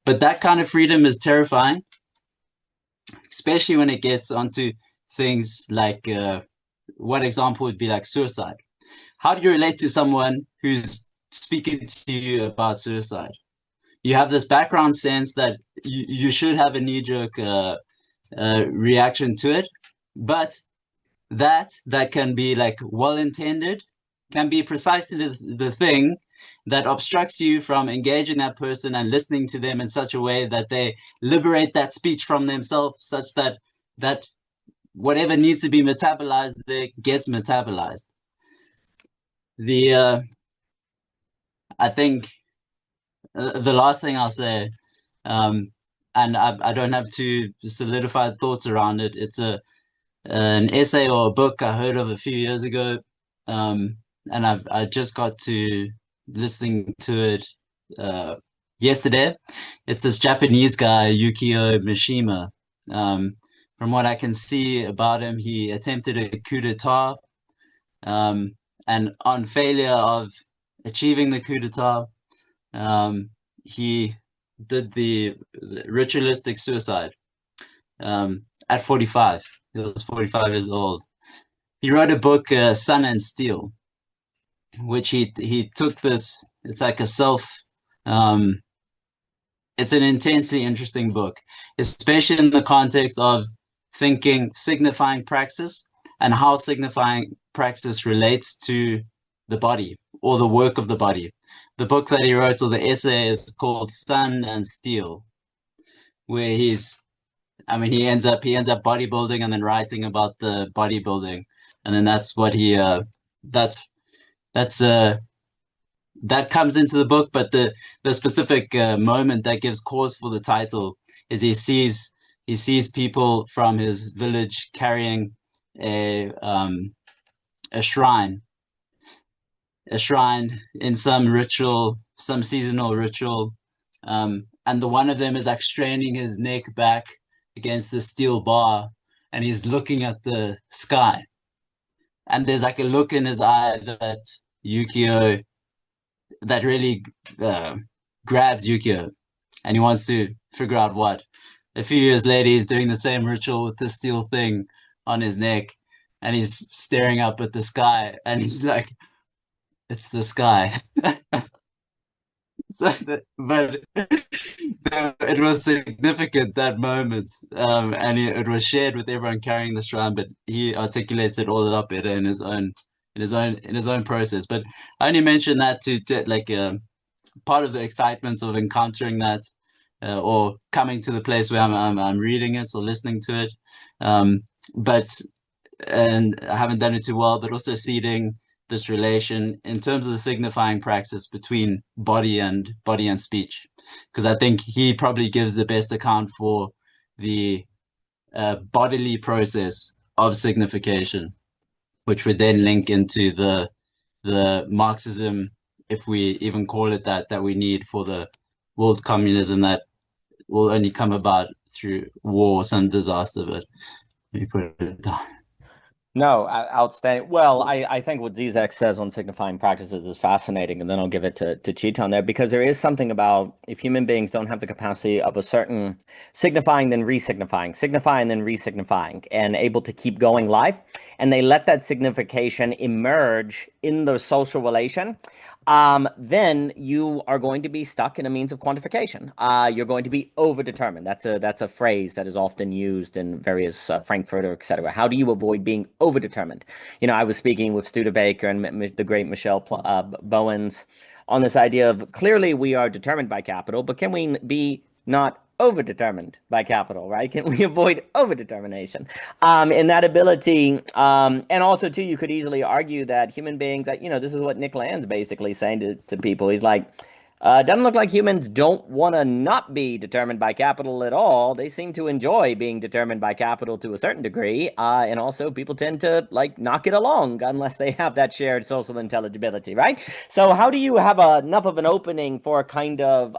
But that kind of freedom is terrifying, especially when it gets onto things like one example would be like suicide. How do you relate to someone who's speaking to you about suicide? You have this background sense that you should have a knee-jerk reaction to it, but that can be like well-intended, can be precisely the thing that obstructs you from engaging that person and listening to them in such a way that they liberate that speech from themselves, such that whatever needs to be metabolized there gets metabolized. I think the last thing I'll say, and I don't have too solidified thoughts around it. It's an essay or a book I heard of a few years ago, and I just got to listening to it yesterday. It's this Japanese guy, Yukio Mishima. From what I can see about him, he attempted a coup d'etat, and on failure of achieving the coup d'etat, he did the ritualistic suicide at 45. He was 45 years old. He wrote a book, Sun and Steel, which he took this, it's like a it's an intensely interesting book, especially in the context of thinking signifying praxis and how signifying praxis relates to the body or the work of the body. The book that he wrote, or the essay, is called Sun and Steel, where he ends up bodybuilding and then writing about the bodybuilding, and then that's what he that comes into the book. But the specific moment that gives cause for the title is he sees people from his village carrying a shrine in some ritual, some seasonal ritual, and the one of them is like straining his neck back against the steel bar, and he's looking at the sky, and there's like a look in his eye that Yukio, that really grabs Yukio, and he wants to figure out what. A few years later, he's doing the same ritual with the steel thing on his neck, and he's staring up at the sky, and he's like, it's the sky. But it was significant, that moment, and it was shared with everyone carrying the shrine. But he articulates it all up better in his own process. But I only mention that to like part of the excitement of encountering that, or coming to the place where I'm reading it or listening to it. And I haven't done it too well, but also seeding this relation in terms of the signifying praxis between body and speech, because I think he probably gives the best account for the bodily process of signification, which would then link into the Marxism, if we even call it that we need for the world communism that will only come about through war or some disaster. But let me put it down. No, outstanding. Well, I think what Zizek says on signifying practices is fascinating, and then I'll give it to Chetan there, because there is something about, if human beings don't have the capacity of a certain signifying then re-signifying, signifying then re-signifying, and able to keep going life, and they let that signification emerge in the social relation, then you are going to be stuck in a means of quantification. You're going to be overdetermined. That's a phrase that is often used in various Frankfurter, etc. How do you avoid being overdetermined? You know, I was speaking with Studebaker and the great Michelle Bowens on this idea of, clearly we are determined by capital, but can we be not overdetermined by capital, right? Can we avoid overdetermination? And that ability, and also too, you could easily argue that human beings, this is what Nick Land's basically saying to people. He's like, doesn't look like humans don't want to not be determined by capital at all. They seem to enjoy being determined by capital to a certain degree. And also people tend to like not get along unless they have that shared social intelligibility, right? So how do you have enough of an opening for a kind of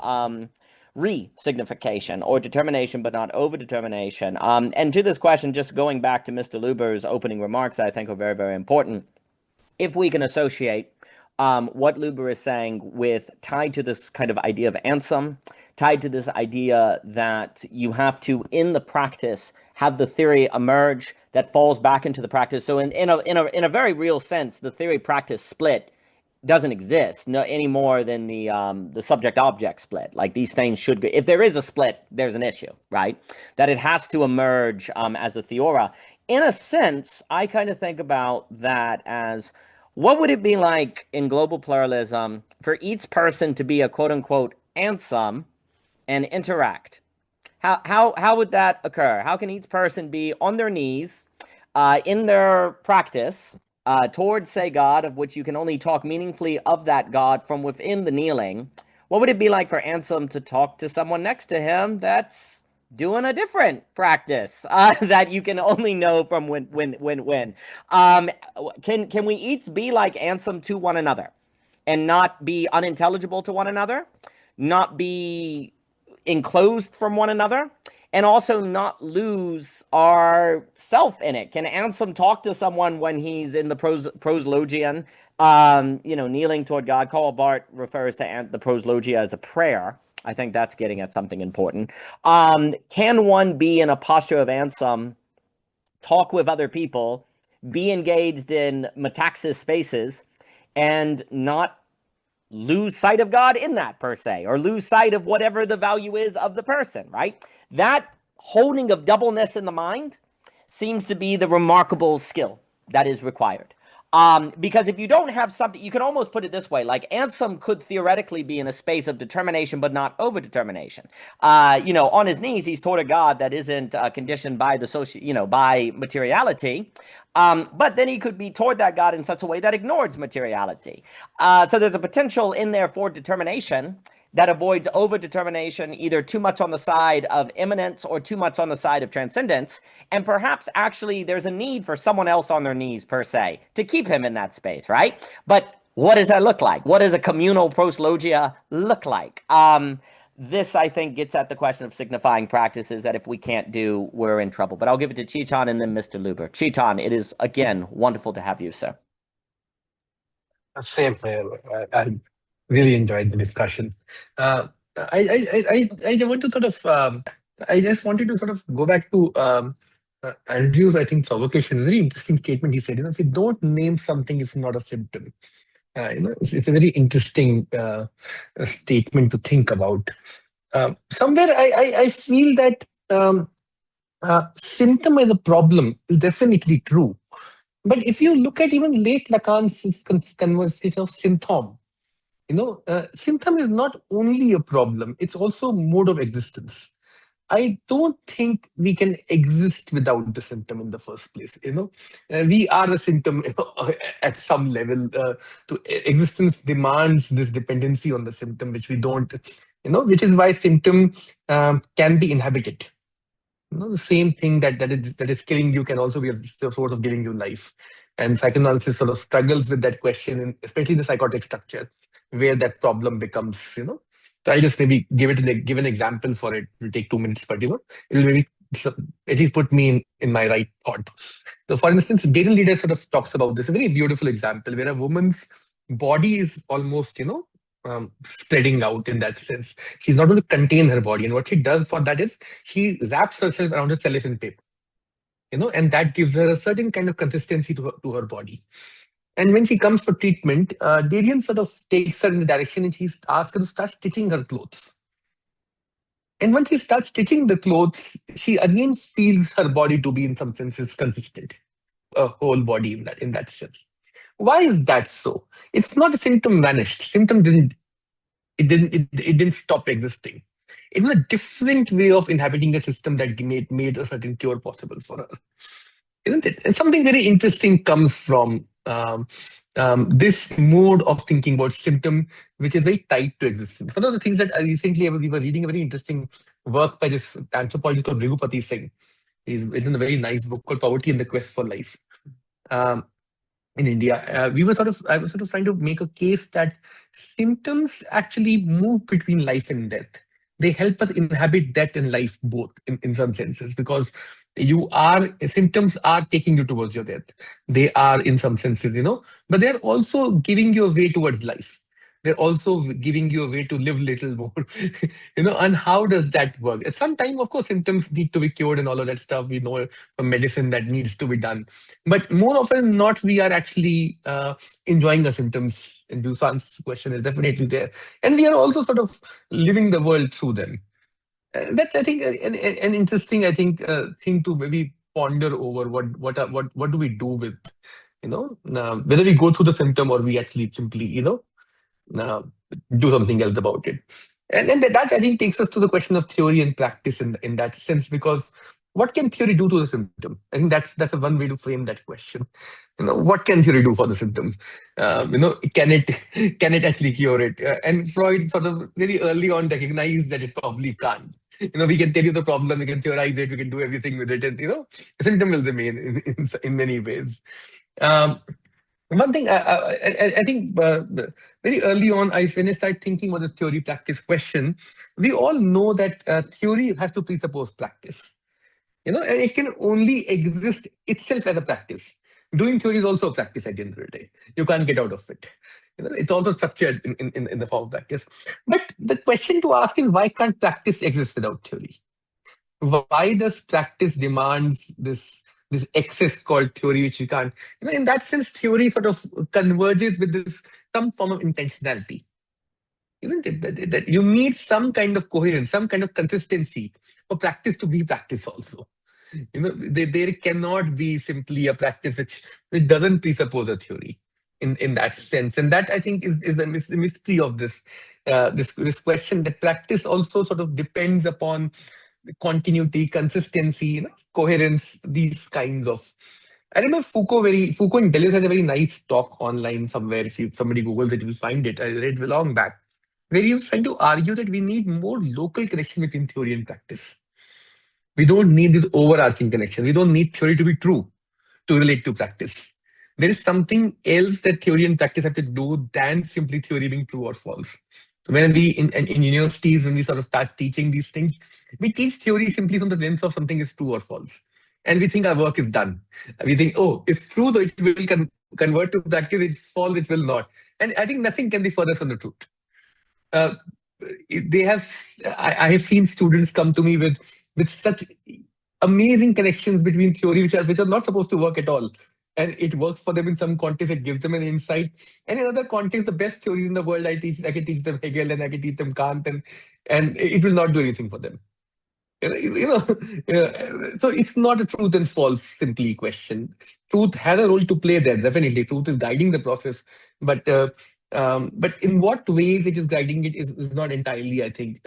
re-signification or determination, but not over-determination? And to this question, just going back to Mr. Luber's opening remarks, I think are very, very important. If we can associate what Luber is saying with tied to this kind of idea of ansem, tied to this idea that you have to, in the practice, have the theory emerge that falls back into the practice. So in a very real sense, the theory-practice split doesn't exist any more than the subject-object split. Like these things should go, if there is a split, there's an issue, right? That it has to emerge as a theora. In a sense, I kind of think about that as, what would it be like in global pluralism for each person to be a quote-unquote ansem and interact? How would that occur? How can each person be on their knees in their practice towards, say, God, of which you can only talk meaningfully of that God from within the kneeling? What would it be like for ansem to talk to someone next to him that's doing a different practice that you can only know from when? Can we each be like ansem to one another and not be unintelligible to one another, not be enclosed from one another, and also not lose our self in it? Can ansem talk to someone when he's in the proslogian, kneeling toward God? Karl Barth refers to the proslogia as a prayer. I think that's getting at something important. Can one be in a posture of ansem, talk with other people, be engaged in metaxis spaces, and not lose sight of God in that, per se, or lose sight of whatever the value is of the person, right? That holding of doubleness in the mind seems to be the remarkable skill that is required. Because if you don't have something, you can almost put it this way, like ansem could theoretically be in a space of determination, but not over-determination. On his knees, he's toward a God that isn't conditioned by by materiality. But then he could be toward that God in such a way that ignores materiality. So there's a potential in there for determination that avoids over-determination, either too much on the side of immanence or too much on the side of transcendence. And perhaps actually there's a need for someone else on their knees, per se, to keep him in that space, right? But what does that look like? What does a communal proslogia look like? This, I think, gets at the question of signifying practices that if we can't do, we're in trouble. But I'll give it to Chetan and then Mr. Luber. Chetan, it is, again, wonderful to have you, sir. Same here. I really enjoyed the discussion. I want to sort of, I just wanted to sort of go back to Andrew's, I think, provocation. Very interesting statement he said. If you don't name something, it's not a symptom. It's a very interesting statement to think about. Somewhere I feel that symptom as a problem is definitely true. But if you look at even late Lacan's conversation of symptom, symptom is not only a problem, it's also a mode of existence. I don't think we can exist without the symptom in the first place. We are the symptom at some level. To existence demands this dependency on the symptom, which we don't, which is why symptom can be inhabited. The same thing that is killing you can also be a source of giving you life. And psychoanalysis sort of struggles with that question, especially the psychotic structure, where that problem becomes, So I'll just maybe give an example for it. It will take 2 minutes, but it'll maybe at least put me in my right thought. So for instance, Dale Leader sort of talks about this, a very beautiful example where a woman's body is almost, spreading out in that sense. She's not going to contain her body. And what she does for that is she wraps herself around a cellophane paper, and that gives her a certain kind of consistency to her body. And when she comes for treatment, Darian sort of takes her in the direction and she asks her to start stitching her clothes. And once she starts stitching the clothes, she again feels her body to be in some senses consistent, a whole body in that sense. Why is that so? It's not a symptom vanished. Symptom didn't stop existing. it was a different way of inhabiting the system that made a certain cure possible for her, isn't it? And something very interesting comes from this mode of thinking about symptom, which is very tied to existence. One of the things that we were reading a very interesting work by this anthropologist called Bhrigupati Singh. He's written a very nice book called Poverty and the Quest for Life. In India, I was sort of trying to make a case that symptoms actually move between life and death. They help us inhabit death and life both in some senses, because symptoms are taking you towards your death. They are in some senses, but they're also giving you a way towards life. They're also giving you a way to live little more, and how does that work? At some time, of course, symptoms need to be cured and all of that stuff. We know from medicine that needs to be done. But more often than not, we are actually enjoying the symptoms. And Dusan's question is definitely there. And we are also sort of living the world through them. That's, I think, an interesting, thing to maybe ponder over. What do we do with, whether we go through the symptom or we actually simply, do something else about it. And then that, I think, takes us to the question of theory and practice in that sense, because what can theory do to the symptom? I think that's a one way to frame that question. What can theory do for the symptoms? Can it actually cure it? And Freud sort of very early on recognized that it probably can't. We can tell you the problem, we can theorize it, we can do everything with it, and the symptom will remain in many ways. One thing I think very early on, when I started thinking about this theory practice question, we all know that theory has to presuppose practice, and it can only exist itself as a practice. Doing theory is also a practice at the end of the day. You can't get out of it. It's also structured in the form of practice. But the question to ask is, why can't practice exist without theory? Why does practice demands this excess called theory, which we can't? In that sense, theory sort of converges with some form of intentionality, isn't it? That you need some kind of coherence, some kind of consistency for practice to be practice also. There cannot be simply a practice which doesn't presuppose a theory in that sense. And that, I think, is the mystery of this question, that practice also sort of depends upon continuity, consistency, coherence, these kinds of. I remember Foucault in Deleuze has a very nice talk online somewhere. If somebody Googles it, you will find it. I read it long back, where he was trying to argue that we need more local connection between theory and practice. We don't need this overarching connection. We don't need theory to be true to relate to practice. There is something else that theory and practice have to do than simply theory being true or false. So when we in universities, when we sort of start teaching these things, we teach theory simply from the lens of something is true or false. And we think our work is done. We think, oh, it's true, though it will convert to practice. It's false, it will not. And I think nothing can be further from the truth. I have seen students come to me with such amazing connections between theory, which are not supposed to work at all. And it works for them in some context, it gives them an insight. And in other contexts, the best theories in the world, I can teach them Hegel and I can teach them Kant, and it will not do anything for them. So it's not a truth and false simply question. Truth has a role to play there, definitely. Truth is guiding the process, but in what ways it is guiding it is not entirely, I think,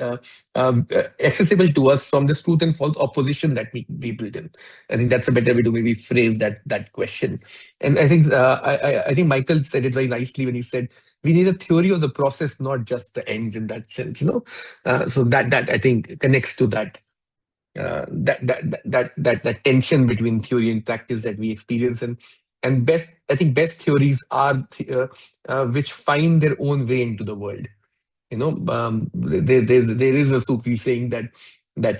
accessible to us from this truth and false opposition that we build in. I think that's a better way to maybe phrase that question. And I think I think Michael said it very nicely when he said we need a theory of the process, not just the ends in that sense. So that I think connects to that. That tension between theory and practice that we experience, and best theories are which find their own way into the world. There is a Sufi saying that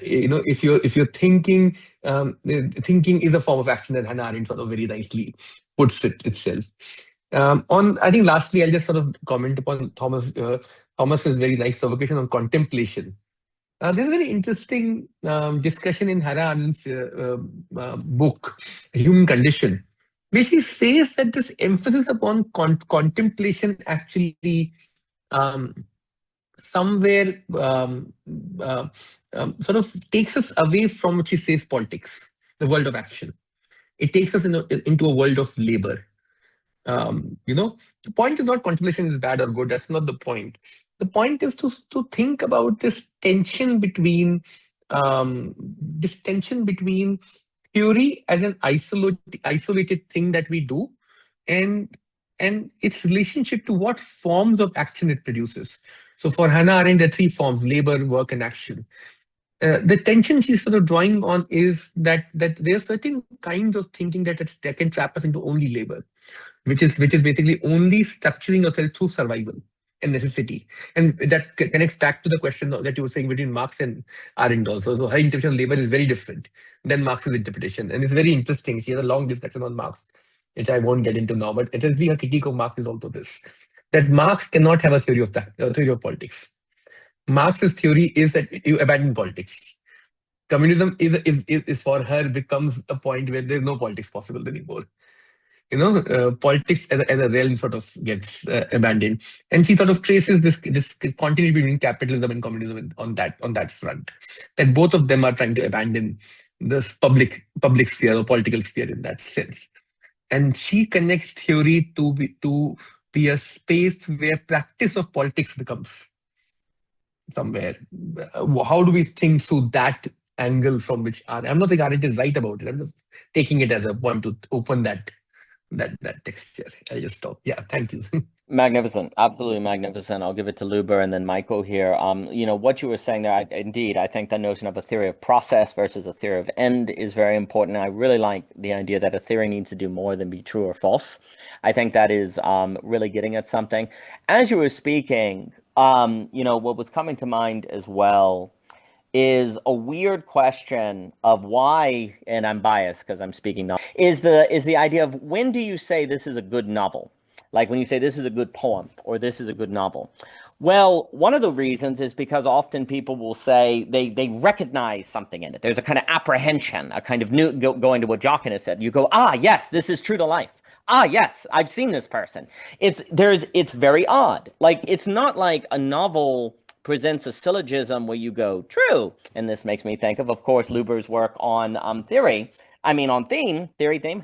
if you're thinking, thinking is a form of action, as Hannah Arendt sort of very nicely puts it itself. I think lastly, I'll just sort of comment upon Thomas's very nice provocation on contemplation. There's a very interesting discussion in Hannah Arendt's book, Human Condition, where she says that this emphasis upon contemplation actually somewhere sort of takes us away from what she says politics, the world of action. It takes us into a world of labor. The point is not contemplation is bad or good. That's not the point. the point is to think about this tension between theory as an isolated thing that we do, and its relationship to what forms of action it produces. So for Hannah Arendt, there are three forms: labor, work, and action. The tension she's sort of drawing on is that there are certain kinds of thinking that can trap us into only labor, which is basically only structuring yourself through survival and necessity. And that connects back to the question that you were saying between Marx and Arendt also. So her interpretation of labor is very different than Marx's interpretation. And it's very interesting. She has a long discussion on Marx, which I won't get into now, but essentially her critique of Marx is also this, that Marx cannot have a theory of politics. Marx's theory is that you abandon politics. Communism is for her becomes a point where there's no politics possible anymore. Politics as a realm sort of gets abandoned, and she sort of traces this continuity between capitalism and communism on that front. That both of them are trying to abandon this public sphere or political sphere in that sense, and she connects theory to be a space where practice of politics becomes somewhere. How do we think through that angle from which I'm not saying Arendt is right about it. I'm just taking it as a point to open that texture. I just stop. Yeah, thank you. Magnificent, absolutely magnificent. I'll give it to Luber and then Michael here. What you were saying there, indeed, I think the notion of a theory of process versus a theory of end is very important. I really like the idea that a theory needs to do more than be true or false. I think that is really getting at something. As you were speaking, what was coming to mind as well is a weird question of why, and I'm biased because I'm speaking now, is the idea of when do you say this is a good novel? Like when you say this is a good poem or this is a good novel. Well, one of the reasons is because often people will say they recognize something in it. There's a kind of apprehension, a kind of new, going to what Jochen has said. You go, yes, this is true to life. Yes, I've seen this person. It's very odd. Like, it's not like a novel presents a syllogism where you go, true. And this makes me think of course, Luber's work on theory. I mean, on theory theme,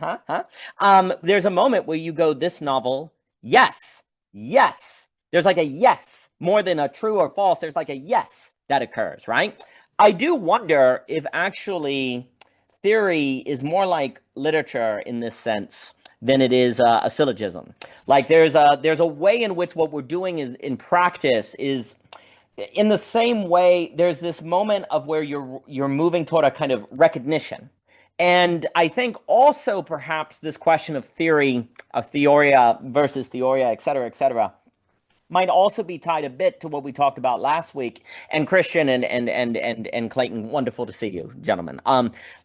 there's a moment where you go, this novel, yes. There's like a yes, more than a true or false. There's like a yes that occurs, right? I do wonder if actually theory is more like literature in this sense than it is a syllogism. Like there's a way in which what we're doing is in practice is in the same way. There's this moment of where you're moving toward a kind of recognition. And I think also perhaps this question of theory, of Theoria versus Theoria, et cetera, might also be tied a bit to what we talked about last week. And Christian and Clayton, wonderful to see you, gentlemen.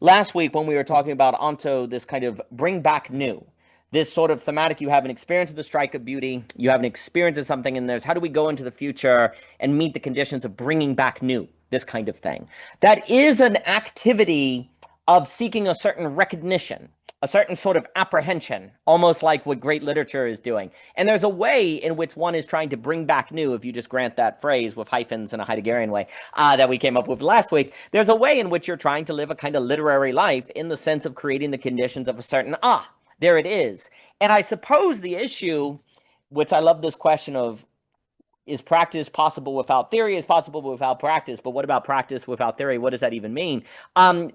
Last week when we were talking about onto this kind of bring back new, this sort of thematic, you have an experience of the strike of beauty, you have an experience of something, and there's how do we go into the future and meet the conditions of bringing back new, this kind of thing. That is an activity of seeking a certain recognition, a certain sort of apprehension, almost like what great literature is doing. And there's a way in which one is trying to bring back new, if you just grant that phrase with hyphens in a Heideggerian way that we came up with last week. There's a way in which you're trying to live a kind of literary life in the sense of creating the conditions of a certain, there it is. And I suppose the issue, which I love this question of, is practice possible without theory? Is possible without practice? But what about practice without theory? What does that even mean?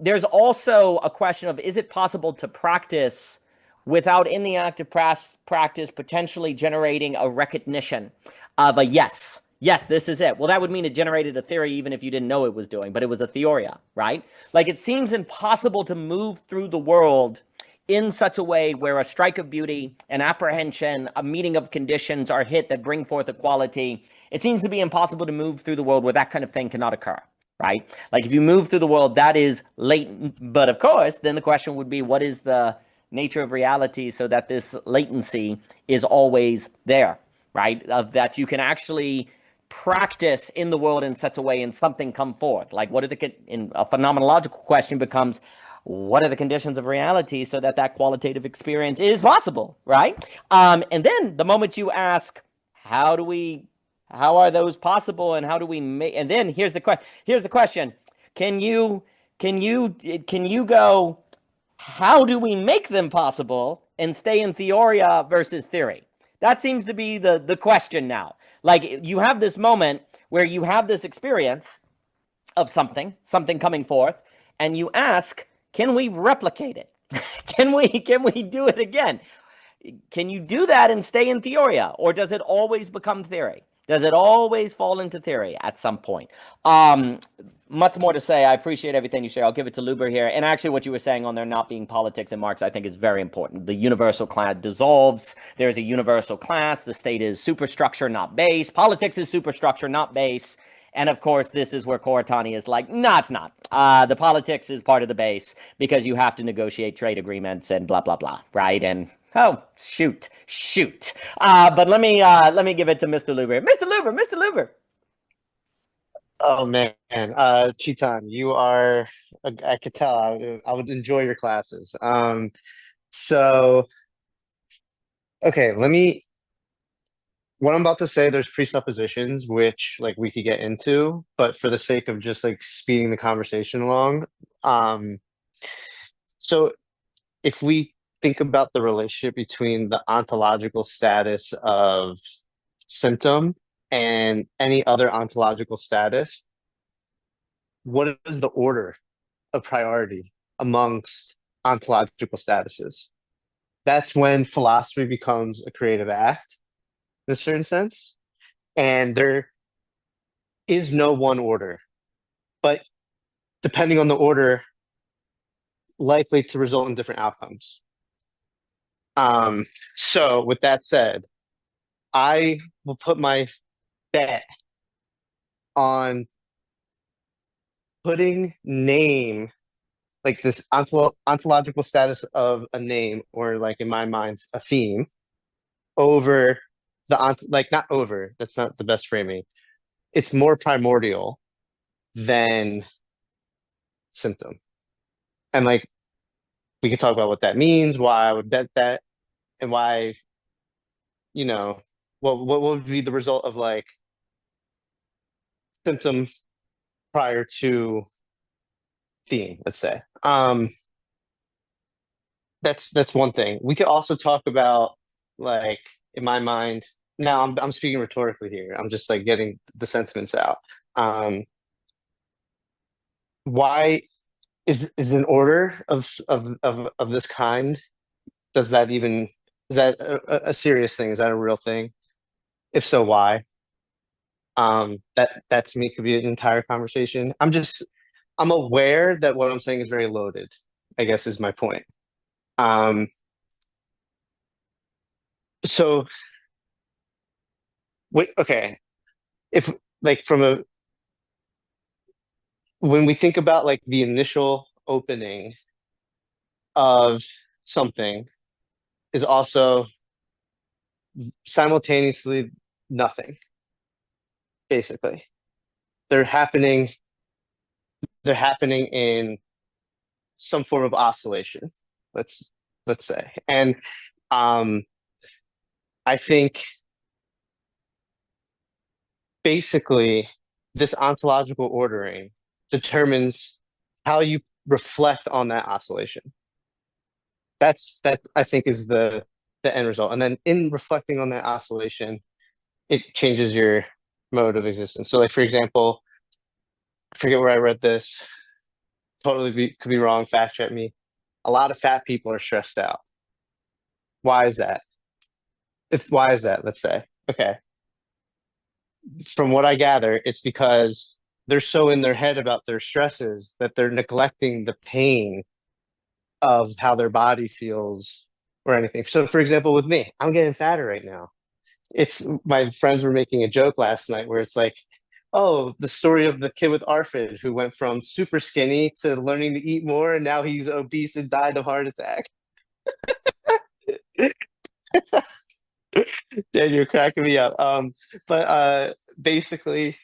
There's also a question of, is it possible to practice without, in the act of practice, potentially generating a recognition of a yes? Yes, this is it. Well, that would mean it generated a theory even if you didn't know it was doing, but it was a Theoria, right? Like, it seems impossible to move through the world in such a way where a strike of beauty, an apprehension, a meeting of conditions are hit that bring forth equality. It seems to be impossible to move through the world where that kind of thing cannot occur, right? Like if you move through the world, that is latent. But of course, then the question would be, what is the nature of reality so that this latency is always there, right? That you can actually practice in the world in such a way and something come forth. Like what are in a phenomenological question becomes, what are the conditions of reality so that that qualitative experience is possible, right? And then the moment you ask, how are those possible, and how do we make? And then here's the question: Can you go? How do we make them possible and stay in Theoria versus theory? That seems to be the question now. Like, you have this moment where you have this experience of something coming forth, and you ask, can we replicate it? Can we do it again? Can you do that and stay in Theoria, or does it always become theory? Does it always fall into theory at some point? Much more to say. I appreciate everything you share. I'll give it to Luber here. And actually, what you were saying on there not being politics in Marx, I think is very important. The universal class dissolves. There's a universal class. The state is superstructure, not base. Politics is superstructure, not base. And of course, this is where Koratani is like, no, it's not. The politics is part of the base because you have to negotiate trade agreements and blah, blah, blah, right? And oh, shoot. But let me give it to Mr. Luber. Mr. Luber. Oh man, Chetan, you are. I could tell. I would enjoy your classes. So okay, what I'm about to say, there's presuppositions which like we could get into, but for the sake of just like speeding the conversation along, so if we think about the relationship between the ontological status of symptom and any other ontological status, what is the order of priority amongst ontological statuses? That's when philosophy becomes a creative act in a certain sense. And there is no one order, but depending on the order, likely to result in different outcomes. So with that said, I will put my bet on putting name, like this ontological status of a name, or like in my mind, a theme, over like not over, that's not the best framing. It's more primordial than symptom. And like, we can talk about what that means, why I would bet that, and why, what would be the result of like symptoms prior to theme, let's say. That's one thing. We could also talk about, like, in my mind, now I'm speaking rhetorically here. I'm just like getting the sentiments out. Why is an order of this kind, is that a serious thing? Is that a real thing? If so, why? That to me could be an entire conversation. I'm aware that what I'm saying is very loaded, I guess is my point. So wait, okay. If like when we think about like the initial opening of something is also simultaneously nothing, basically. They're happening in some form of oscillation, let's say. And I think basically this ontological ordering determines how you reflect on that oscillation. That I think is the end result. And then in reflecting on that oscillation, it changes your mode of existence. So like, for example, I forget where I read this, could be wrong, fact check me. A lot of fat people are stressed out. Why is that? Why is that, let's say? Okay. From what I gather, it's because they're so in their head about their stresses that they're neglecting the pain of how their body feels or anything. So for example, with me, I'm getting fatter right now. My friends were making a joke last night where it's like, oh, the story of the kid with ARFID who went from super skinny to learning to eat more, and now he's obese and died of heart attack. Yeah, you're cracking me up. But basically,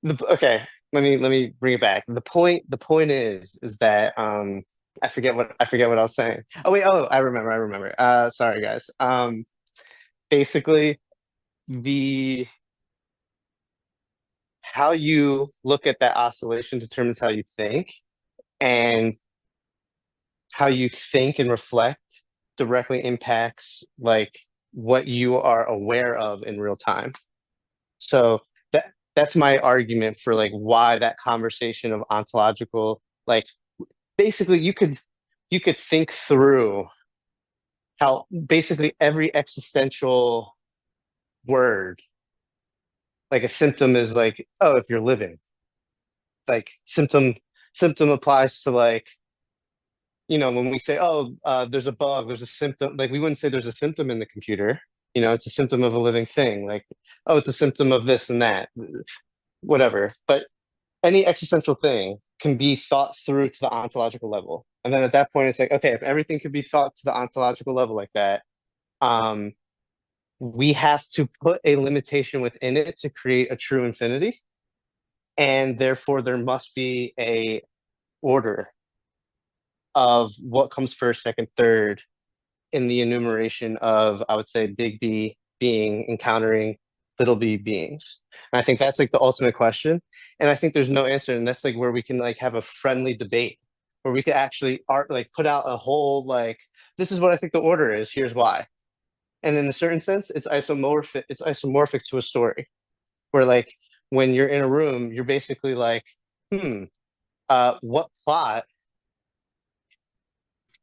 okay, let me bring it back. The point is that I forget what I was saying. Oh wait, I remember. Sorry guys. Basically, how you look at that oscillation determines how you think, and how you think and reflect directly impacts like what you are aware of in real time. So that's my argument for like why that conversation of ontological, like basically you could think through how basically every existential word, like a symptom is like, oh, if you're living, like symptom applies to like, when we say, oh, there's a bug, there's a symptom, like we wouldn't say there's a symptom in the computer. It's a symptom of a living thing. Like, oh, it's a symptom of this and that, whatever. But any existential thing can be thought through to the ontological level. And then at that point, it's like, okay, if everything could be thought to the ontological level like that, we have to put a limitation within it to create a true infinity. And therefore, there must be a order of what comes first, second, third in the enumeration of, I would say, big B being encountering little b beings. And I think that's like the ultimate question. And I think there's no answer. And that's like where we can like have a friendly debate where we could actually put out a whole, like, this is what I think the order is, here's why. And in a certain sense, it's isomorphic to a story where like when you're in a room, you're basically like, what plot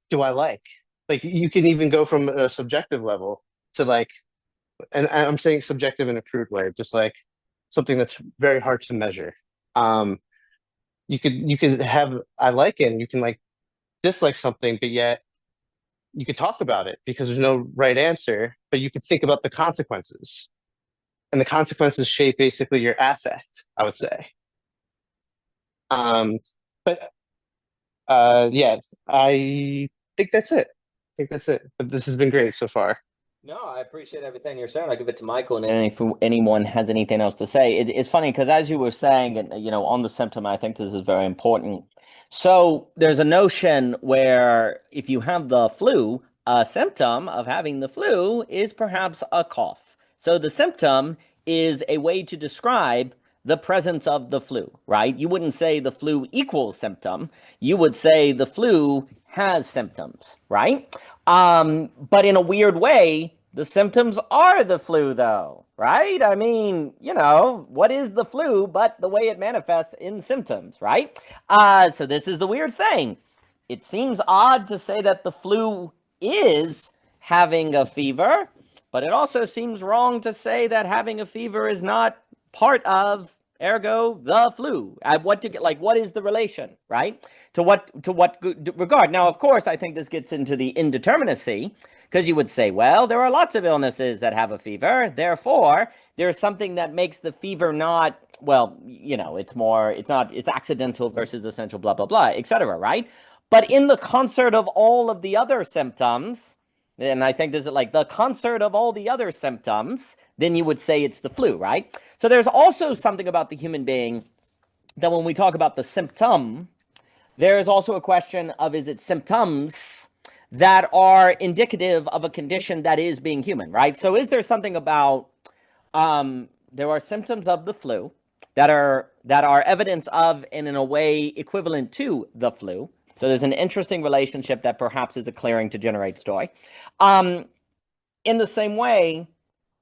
do I like? Like you can even go from a subjective level to like, and I'm saying subjective in a crude way, just like something that's very hard to measure. You could have I like it, and you can like dislike something, but yet you could talk about it because there's no right answer, but you could think about the consequences. And the consequences shape basically your affect, I would say. But yeah, I think that's it. But this has been great so far. No, I appreciate everything you're saying. I'll give it to Michael, and then if anyone has anything else to say. It's funny because as you were saying, and on the symptom, I think this is very important. So there's a notion where if you have the flu, a symptom of having the flu is perhaps a cough. So the symptom is a way to describe the presence of the flu, right? You wouldn't say the flu equals symptom. You would say the flu has symptoms, right? But in a weird way, the symptoms are the flu, though, right? I mean, what is the flu but the way it manifests in symptoms, right? So this is the weird thing. It seems odd to say that the flu is having a fever, but it also seems wrong to say that having a fever is not part of, ergo, the flu. What is the relation, right? To what regard? Now, of course, I think this gets into the indeterminacy, because you would say, well, there are lots of illnesses that have a fever. Therefore, there's something that makes the fever not, well, it's accidental versus essential, blah, blah, blah, etc., right? But in the concert of all of the other symptoms, and I think this is like the concert of all the other symptoms, then you would say it's the flu, right? So there's also something about the human being that when we talk about the symptom, there is also a question of, is it symptoms that are indicative of a condition that is being human, right? So is there something about, there are symptoms of the flu that are evidence of and in a way equivalent to the flu. So there's an interesting relationship that perhaps is occurring to generate joy. In the same way,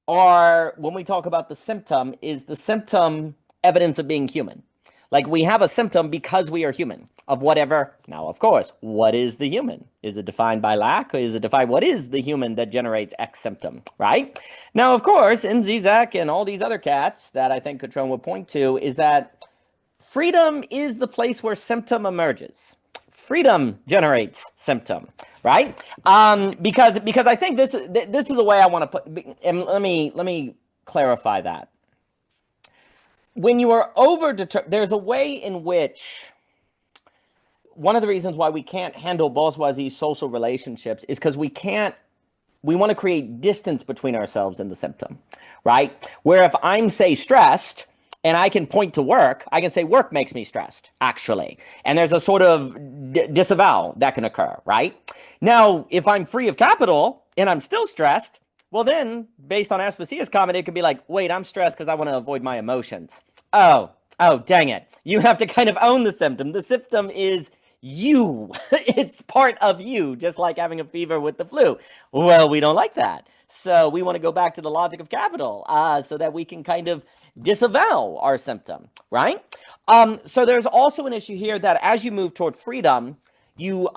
when we talk about the symptom, is the symptom evidence of being human? Like we have a symptom because we are human of whatever. Now, of course, what is the human? Is it defined by lack, or is it defined? What is the human that generates X symptom, right? Now, of course, in Zizek and all these other cats that I think Catron would point to is that freedom is the place where symptom emerges. Freedom generates symptom, right? Because I think this is the way I want to put. And let me clarify that. When you are there's a way in which one of the reasons why we can't handle bourgeoisie social relationships is because we want to create distance between ourselves and the symptom, right? Where if I'm, say, stressed, and I can point to work, I can say work makes me stressed, actually. And there's a sort of disavowal that can occur, right? Now, if I'm free of capital and I'm still stressed, well then, based on Aspasia's comment, it could be like, wait, I'm stressed because I want to avoid my emotions. Oh, dang it. You have to kind of own the symptom. The symptom is you. It's part of you, just like having a fever with the flu. Well, we don't like that. So we want to go back to the logic of capital so that we can kind of disavow our symptom, right? So there's also an issue here that as you move toward freedom, you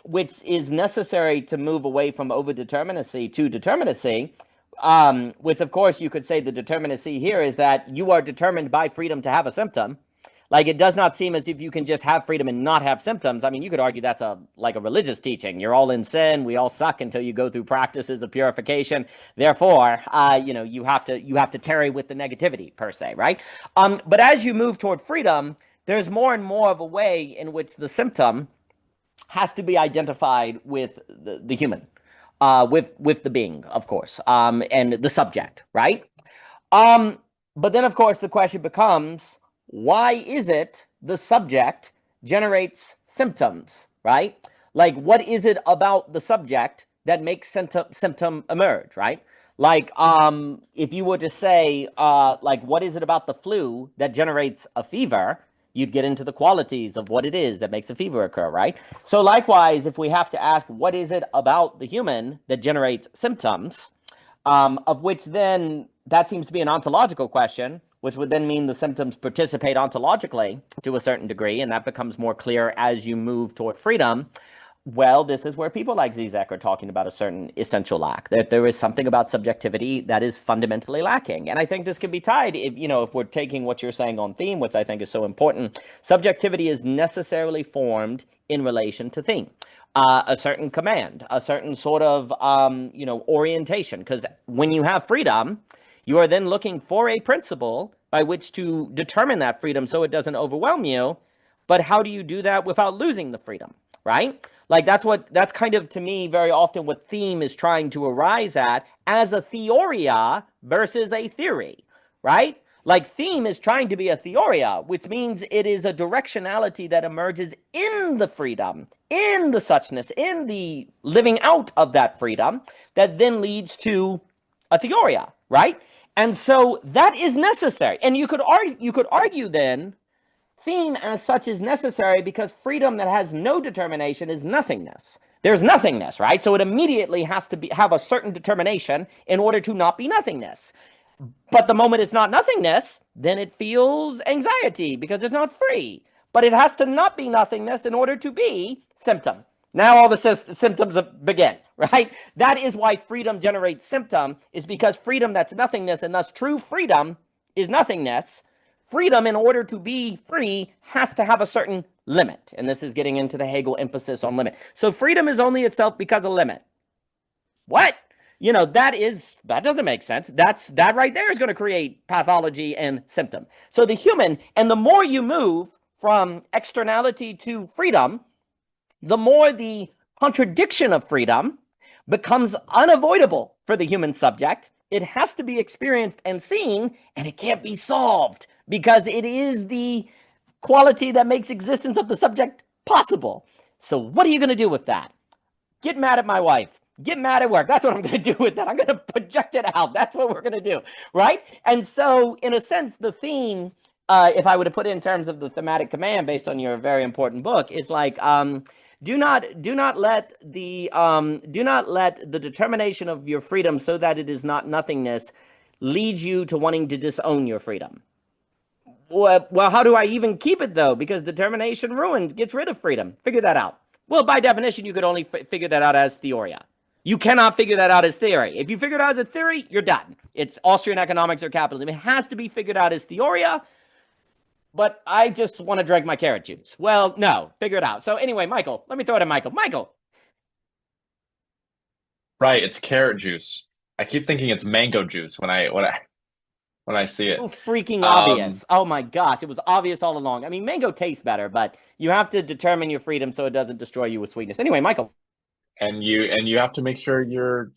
which is necessary to move away from overdeterminacy to determinacy, which of course you could say the determinacy here is that you are determined by freedom to have a symptom. Like, it does not seem as if you can just have freedom and not have symptoms. I mean, you could argue that's like a religious teaching. You're all in sin. We all suck until you go through practices of purification. Therefore, you have to tarry with the negativity per se, right? But as you move toward freedom, there's more and more of a way in which the symptom has to be identified with the human, with the being, of course, and the subject, right? But then, of course, the question becomes, why is it the subject generates symptoms, right? Like, what is it about the subject that makes symptom emerge, right? Like, if you were to say, like, what is it about the flu that generates a fever? You'd get into the qualities of what it is that makes a fever occur, right? So likewise, if we have to ask, what is it about the human that generates symptoms, of which then that seems to be an ontological question, which would then mean the symptoms participate ontologically to a certain degree, and that becomes more clear as you move toward freedom. Well, this is where people like Zizek are talking about a certain essential lack, that there is something about subjectivity that is fundamentally lacking. And I think this can be tied, if we're taking what you're saying on theme, which I think is so important. Subjectivity is necessarily formed in relation to theme. A certain command, a certain sort of, orientation. Because when you have freedom, you are then looking for a principle by which to determine that freedom so it doesn't overwhelm you. But how do you do that without losing the freedom, right? Like, that's kind of, to me, very often what theme is trying to arise at as a theoria versus a theory, right? Like, theme is trying to be a theoria, which means it is a directionality that emerges in the freedom, in the suchness, in the living out of that freedom that then leads to a theoria, right? And so that is necessary. And you could argue then theme as such is necessary because freedom that has no determination is nothingness. There's nothingness, right? So it immediately has to have a certain determination in order to not be nothingness. But the moment it's not nothingness, then it feels anxiety because it's not free. But it has to not be nothingness in order to be symptom. Now all the symptoms begin, right? That is why freedom generates symptom, is because freedom that's nothingness, and thus true freedom is nothingness. Freedom, in order to be free, has to have a certain limit. And this is getting into the Hegel emphasis on limit. So freedom is only itself because of limit. What? That doesn't make sense. That right there is going to create pathology and symptom. So the human, and the more you move from externality to freedom, the more the contradiction of freedom becomes unavoidable for the human subject. It has to be experienced and seen, and it can't be solved because it is the quality that makes existence of the subject possible. So what are you going to do with that? Get mad at my wife. Get mad at work. That's what I'm going to do with that. I'm going to project it out. That's what we're going to do, right? And so, in a sense, the theme, if I were to put it in terms of the thematic command based on your very important book, is like, do not let the determination of your freedom so that it is not nothingness lead you to wanting to disown your freedom. Well, how do I even keep it, though? Because determination gets rid of freedom. Figure that out. Well, by definition, you could only figure that out as theoria. You cannot figure that out as theory. If you figure it out as a theory, you're done. It's Austrian economics or capitalism. It has to be figured out as theoria. But I just want to drink my carrot juice. Well, no, figure it out. So anyway, Michael, let me throw it to Michael. Michael. Right, it's carrot juice. I keep thinking it's mango juice when I see it. So freaking obvious. Oh my gosh, it was obvious all along. I mean, mango tastes better, but you have to determine your freedom so it doesn't destroy you with sweetness. Anyway, Michael. And you have to make sure your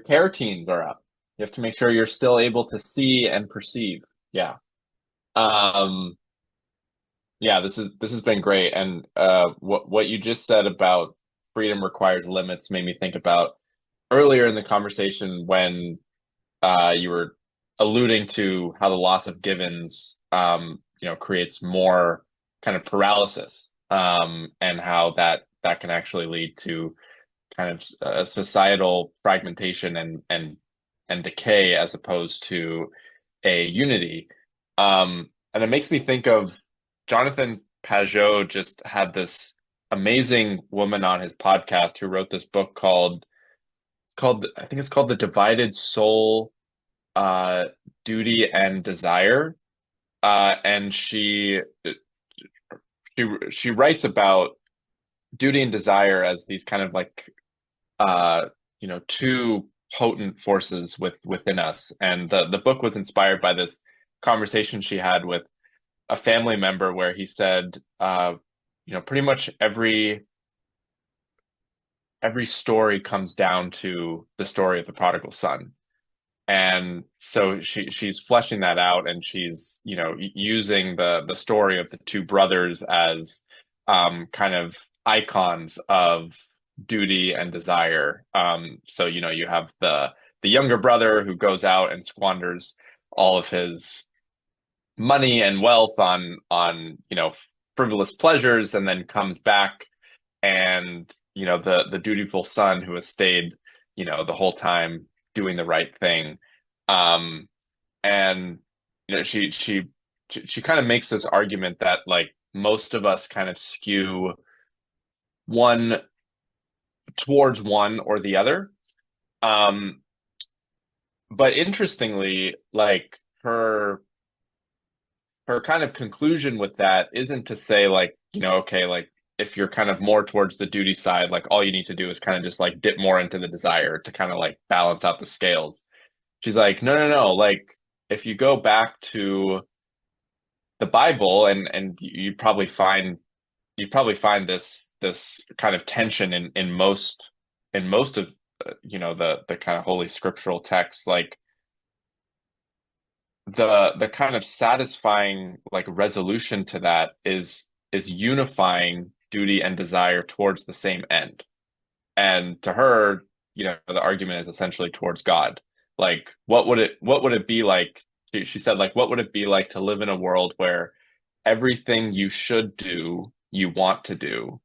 carotenes are up. You have to make sure you're still able to see and perceive. Yeah. Yeah, this has been great. And what you just said about freedom requires limits made me think about earlier in the conversation when you were alluding to how the loss of givens creates more kind of paralysis and how that can actually lead to kind of a societal fragmentation and decay as opposed to a unity. And it makes me think of Jonathan Pajot just had this amazing woman on his podcast who wrote this book called I think it's called The Divided Soul, Duty and Desire. And she writes about duty and desire as these kind of like two potent forces within us. And the book was inspired by this conversation she had with a family member where he said, pretty much every story comes down to the story of the prodigal son. And so she's fleshing that out, and she's using the story of the two brothers as kind of icons of duty and desire. So you have the younger brother who goes out and squanders all of his money and wealth on frivolous pleasures, and then comes back, and the dutiful son who has stayed the whole time doing the right thing. And she kind of makes this argument that like most of us kind of skew one towards one or the other. But interestingly, like her kind of conclusion with that isn't to say like, okay, like if you're kind of more towards the duty side, like all you need to do is kind of just like dip more into the desire to kind of like balance out the scales. She's like, no. Like if you go back to the Bible, and you probably find this kind of tension in most of the kind of holy scriptural texts, like the kind of satisfying like resolution to that is unifying duty and desire towards the same end. And to her, the argument is essentially towards God. Like, what would it be like? She said, like, what would it be like to live in a world where everything you should do, you want to do,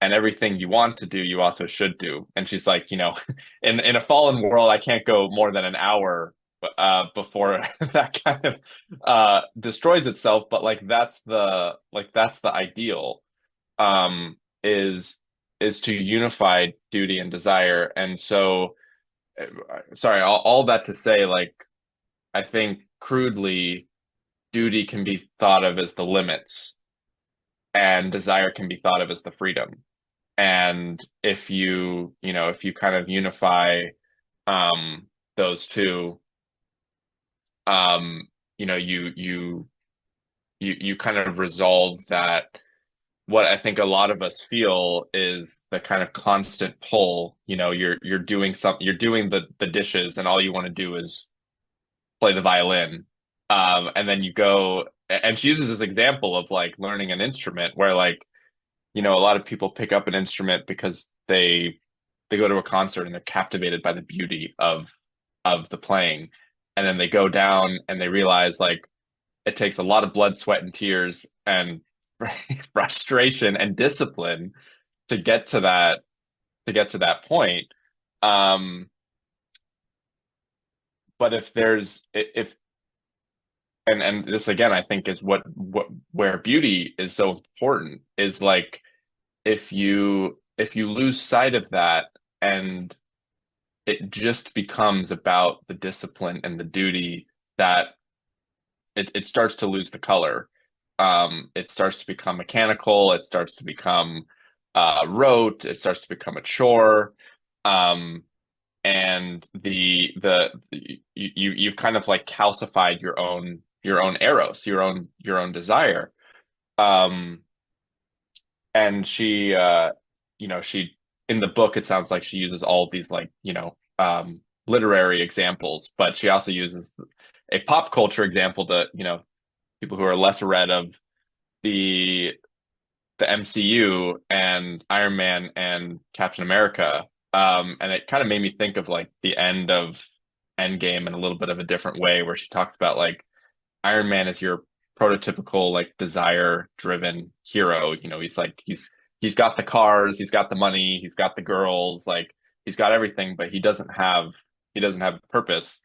and everything you want to do, you also should do? And she's like, in a fallen world, I can't go more than an hour before that kind of destroys itself. But like that's the ideal, is to unify duty and desire. And so, sorry, all that to say, like, I think crudely, duty can be thought of as the limits, and desire can be thought of as the freedom. And if you kind of unify those two, you kind of resolve that. What I think a lot of us feel is the kind of constant pull. You're doing something, you're doing the dishes, and all you want to do is play the violin. And then you go, and she uses this example of like learning an instrument where like, a lot of people pick up an instrument because they go to a concert and they're captivated by the beauty of the playing. And then they go down and they realize like it takes a lot of blood, sweat, and tears and frustration and discipline to get to that point. But if this again, I think is where beauty is so important, is like if you lose sight of that and it just becomes about the discipline and the duty, that it starts to lose the color. It starts to become mechanical. It starts to become rote. It starts to become a chore. And you've kind of like calcified your own eros, your own desire. And she in the book, it sounds like she uses all of these like, literary examples, but she also uses a pop culture example that, people who are less read of the MCU and Iron Man and Captain America. And it kind of made me think of like the end of Endgame in a little bit of a different way, where she talks about like Iron Man is your prototypical like desire driven hero. You know, he's got the cars, he's got the money, he's got the girls, like he's got everything, but he doesn't have purpose.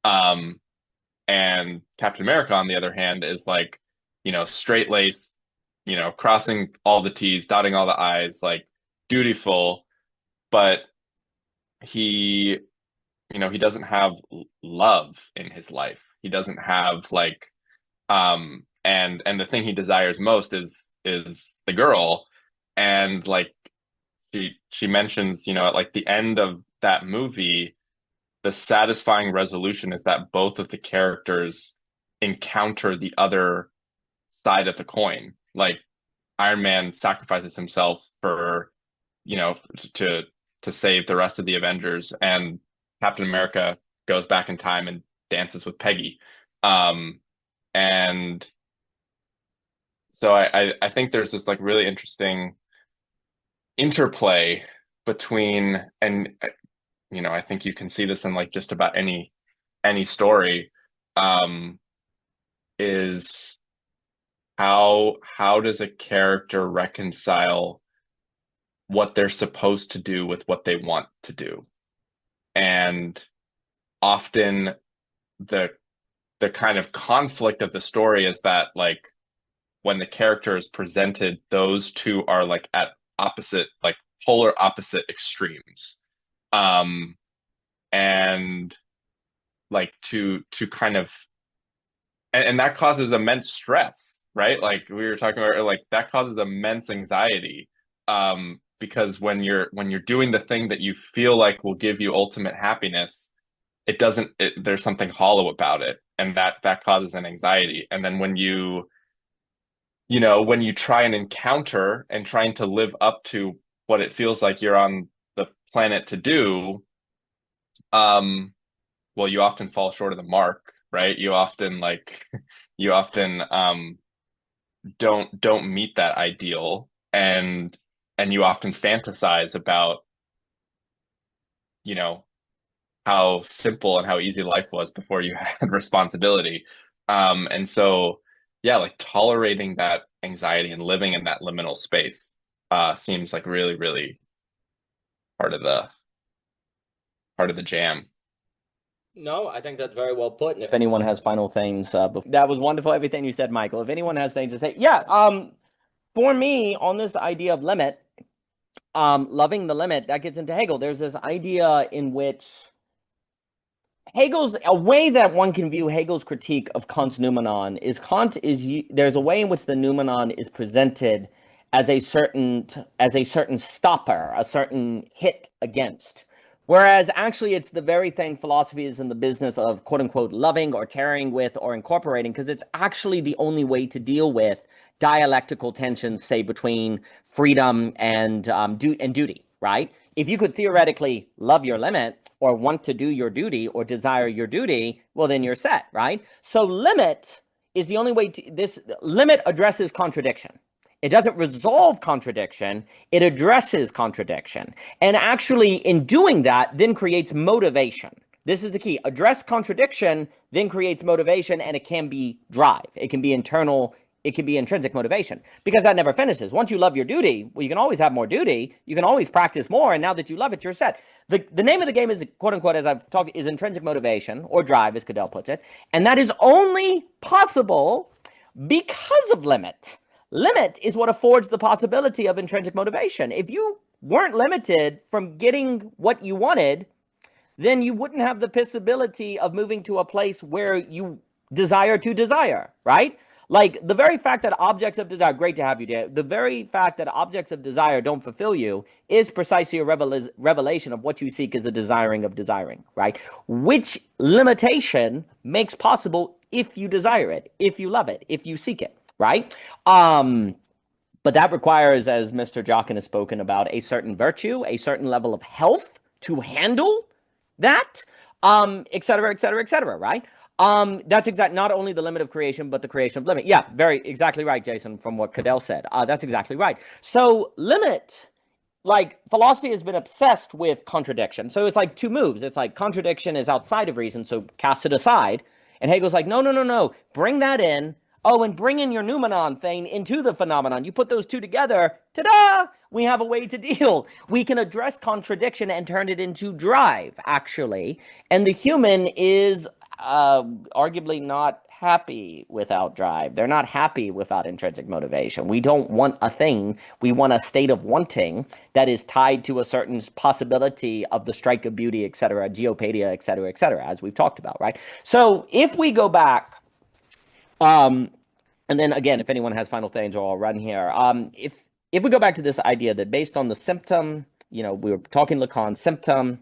And Captain America, on the other hand, is like, you know, straight laced, you know, crossing all the T's, dotting all the I's, like dutiful, but he, you know, he doesn't have love in his life. He doesn't have like, and the thing he desires most is the girl. And like she mentions, you know, at like the end of that movie, the satisfying resolution is that both of the characters encounter the other side of the coin. Like Iron Man sacrifices himself for, you know, to save the rest of the Avengers, and Captain America goes back in time and dances with Peggy. And so I think there's this like really interesting interplay between, and you know, I think you can see this in like just about any story, is how does a character reconcile what they're supposed to do with what they want to do? And often the kind of conflict of the story is that like when the character is presented, those two are like at opposite, like polar opposite extremes. And like to kind of, and that causes immense stress, right? Like we were talking about, like that causes immense anxiety, because when you're doing the thing that you feel like will give you ultimate happiness, there's something hollow about it, and that causes an anxiety. And then when you know, when you try and encounter and trying to live up to what it feels like you're on the planet to do, well, you often fall short of the mark, right? You often don't meet that ideal, and you often fantasize about, you know, how simple and how easy life was before you had responsibility. And so, yeah, like tolerating that anxiety and living in that liminal space seems like really, really part of the jam. No, I think that's very well put. And if anyone has final things, that was wonderful, everything you said, Michael. If anyone has things to say, yeah. For me, on this idea of limit, loving the limit, that gets into Hegel. There's this idea in which a way that one can view Hegel's critique of Kant's noumenon is there's a way in which the noumenon is presented as a certain stopper, a certain hit against. Whereas actually it's the very thing philosophy is in the business of quote unquote loving or tearing with or incorporating, because it's actually the only way to deal with dialectical tensions, say between freedom and duty, right? If you could theoretically love your limit or want to do your duty or desire your duty, well, then you're set, right? So limit is the only way this limit addresses contradiction. It doesn't resolve contradiction, it addresses contradiction. And actually, in doing that, then creates motivation. This is the key. Address contradiction, then creates motivation, and it can be drive. It can be internal, it can be intrinsic motivation, because that never finishes. Once you love your duty, well, you can always have more duty, you can always practice more, and now that you love it, you're set. The name of the game is, quote unquote, as I've talked, is intrinsic motivation, or drive, as Cadell puts it, and that is only possible because of limit. Limit is what affords the possibility of intrinsic motivation. If you weren't limited from getting what you wanted, then you wouldn't have the possibility of moving to a place where you desire to desire, right? Like the very fact that objects of desire, great to have you, Dan. The very fact that objects of desire don't fulfill you is precisely a revelation of what you seek is a desiring of desiring, right? Which limitation makes possible if you desire it, if you love it, if you seek it. Right? But that requires, as Mr. Jockin has spoken about, a certain virtue, a certain level of health to handle that, et cetera, et cetera, et cetera, right? That's not only the limit of creation, but the creation of limit. Yeah, exactly right, Jason, from what Cadell said. That's exactly right. So limit, like philosophy has been obsessed with contradiction. So it's like two moves. It's like contradiction is outside of reason, so cast it aside. And Hegel's like, no, bring that in. Oh, and bring in your noumenon thing into the phenomenon. You put those two together, ta-da! We have a way to deal. We can address contradiction and turn it into drive, actually. And the human is arguably not happy without drive. They're not happy without intrinsic motivation. We don't want a thing. We want a state of wanting that is tied to a certain possibility of the strike of beauty, etc., geopadia, etc., as we've talked about, right? So if we go back, and then again, if anyone has final things, I'll run here. If we go back to this idea that based on the symptom, we were talking Lacan symptom,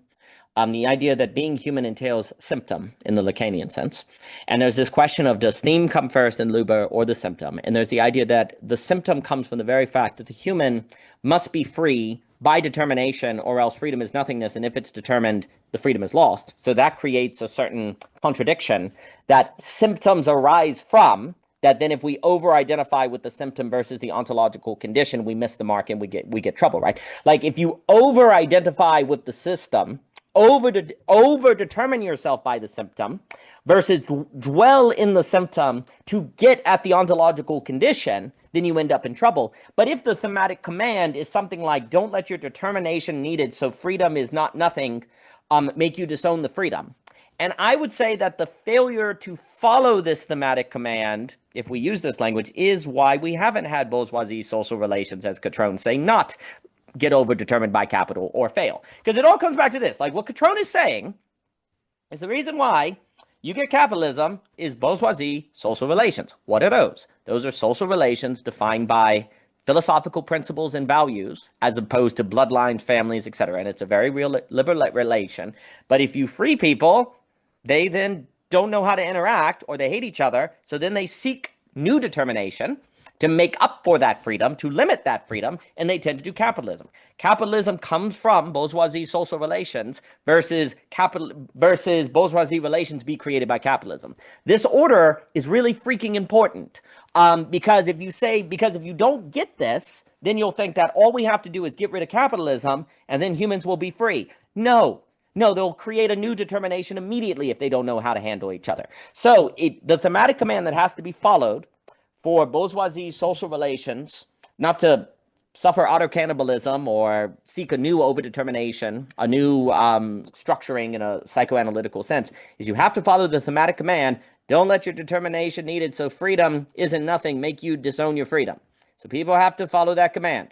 the idea that being human entails symptom in the Lacanian sense. And there's this question of does theme come first in Luber or the symptom? And there's the idea that the symptom comes from the very fact that the human must be free by determination, or else freedom is nothingness. And if it's determined, the freedom is lost. So that creates a certain contradiction that symptoms arise from, that then if we over-identify with the symptom versus the ontological condition, we miss the mark and we get trouble, right? Like if you over-identify with the system, over-determine yourself by the symptom versus dwell in the symptom to get at the ontological condition, then you end up in trouble. But if the thematic command is something like, don't let your determination needed, so freedom is not nothing, make you disown the freedom. And I would say that the failure to follow this thematic command, if we use this language, is why we haven't had bourgeoisie social relations, as Catrone say, not get over-determined by capital or fail. Because it all comes back to this. Like what Catrone is saying is the reason why you get capitalism is bourgeoisie social relations. What are those? Those are social relations defined by philosophical principles and values as opposed to bloodlines, families, etc. And it's a very real liberal relation. But if you free people, they then don't know how to interact or they hate each other. So then they seek new determination to make up for that freedom, to limit that freedom, and they tend to do capitalism. Capitalism comes from bourgeoisie social relations versus bourgeoisie relations be created by capitalism. This order is really freaking important because if you don't get this, then you'll think that all we have to do is get rid of capitalism and then humans will be free. No, they'll create a new determination immediately if they don't know how to handle each other. So the thematic command that has to be followed for bourgeoisie social relations, not to suffer auto-cannibalism or seek a new overdetermination, a new structuring in a psychoanalytical sense, is you have to follow the thematic command, don't let your determination needed, so freedom isn't nothing, make you disown your freedom. So people have to follow that command.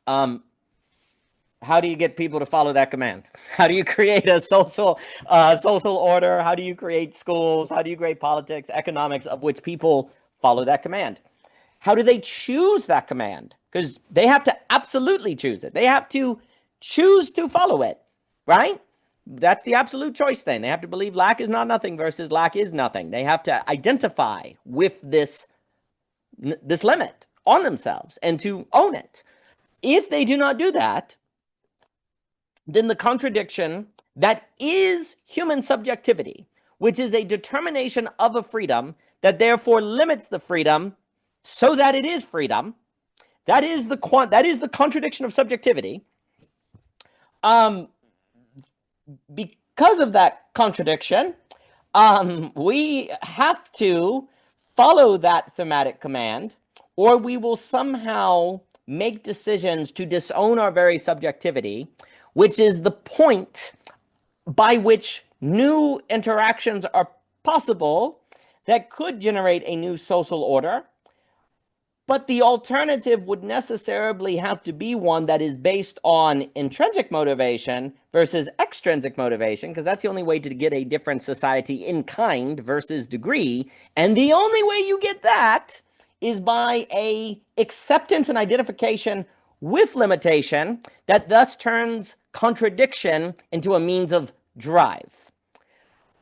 How do you get people to follow that command? How do you create a social order? How do you create schools? How do you create politics, economics, of which people follow that command? How do they choose that command? Because they have to absolutely choose it. They have to choose to follow it, right? That's the absolute choice thing. They have to believe lack is not nothing versus lack is nothing. They have to identify with this limit on themselves and to own it. If they do not do that, then the contradiction that is human subjectivity, which is a determination of a freedom that therefore limits the freedom so that it is freedom, that is the contradiction of subjectivity. Because of that contradiction, we have to follow that thematic command, or we will somehow make decisions to disown our very subjectivity, which is the point by which new interactions are possible that could generate a new social order. But the alternative would necessarily have to be one that is based on intrinsic motivation versus extrinsic motivation, because that's the only way to get a different society in kind versus degree. And the only way you get that is by a acceptance and identification with limitation that thus turns contradiction into a means of drive.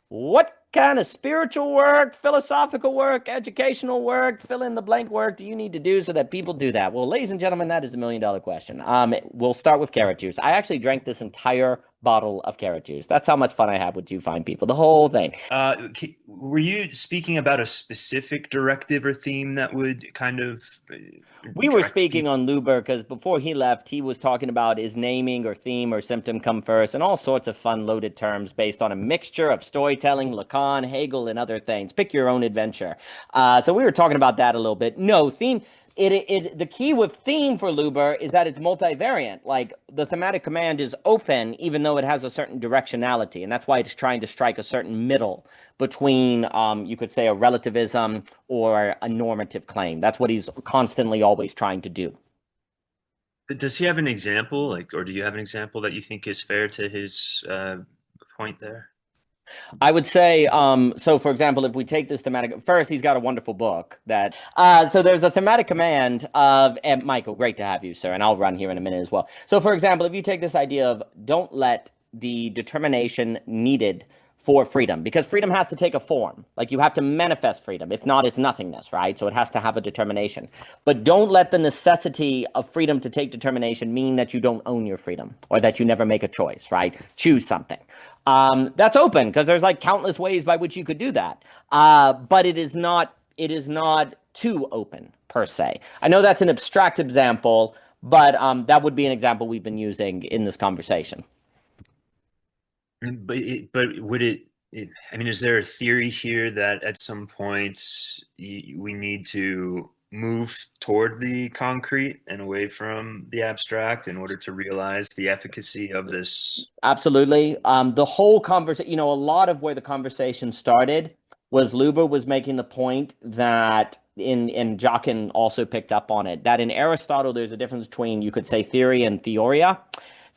What kind of spiritual work, philosophical work, educational work, fill in the blank work do you need to do so that people do that? Well, ladies and gentlemen, that is the $1 million question. We'll start with carrot juice. I actually drank this entire bottle of carrot juice. That's how much fun I have with you fine people. The whole thing. Were you speaking about a specific directive or theme that would kind of We were direct speaking people? on Luber because before he left, he was talking about is naming or theme or symptom come first, and all sorts of fun loaded terms based on a mixture of storytelling, Lacan, Hegel, and other things. Pick your own adventure. So we were talking about that a little bit. No, theme. The key with theme for Luber is that it's multivariant. Like the thematic command is open, even though it has a certain directionality, and that's why it's trying to strike a certain middle between, you could say, a relativism or a normative claim. That's what he's constantly always trying to do. Does he have an example, or do you have an example that you think is fair to his point there? I would say, so for example, if we take this thematic, first, he's got a wonderful book that, so there's a thematic command of, and Michael, great to have you, sir, and I'll run here in a minute as well. So for example, if you take this idea of don't let the determination needed for freedom, because freedom has to take a form. Like you have to manifest freedom. If not, it's nothingness, right? So it has to have a determination. But don't let the necessity of freedom to take determination mean that you don't own your freedom or that you never make a choice, right? Choose something. That's open because there's like countless ways by which you could do that. But it is not too open per se. I know that's an abstract example, but that would be an example we've been using in this conversation. But would it? I mean, is there a theory here that at some points we need to move toward the concrete and away from the abstract in order to realize the efficacy of this? Absolutely. The whole conversation, a lot of where the conversation started was Luber was making the point that and Jockin also picked up on it, that in Aristotle, there's a difference between, you could say, theory and theoria.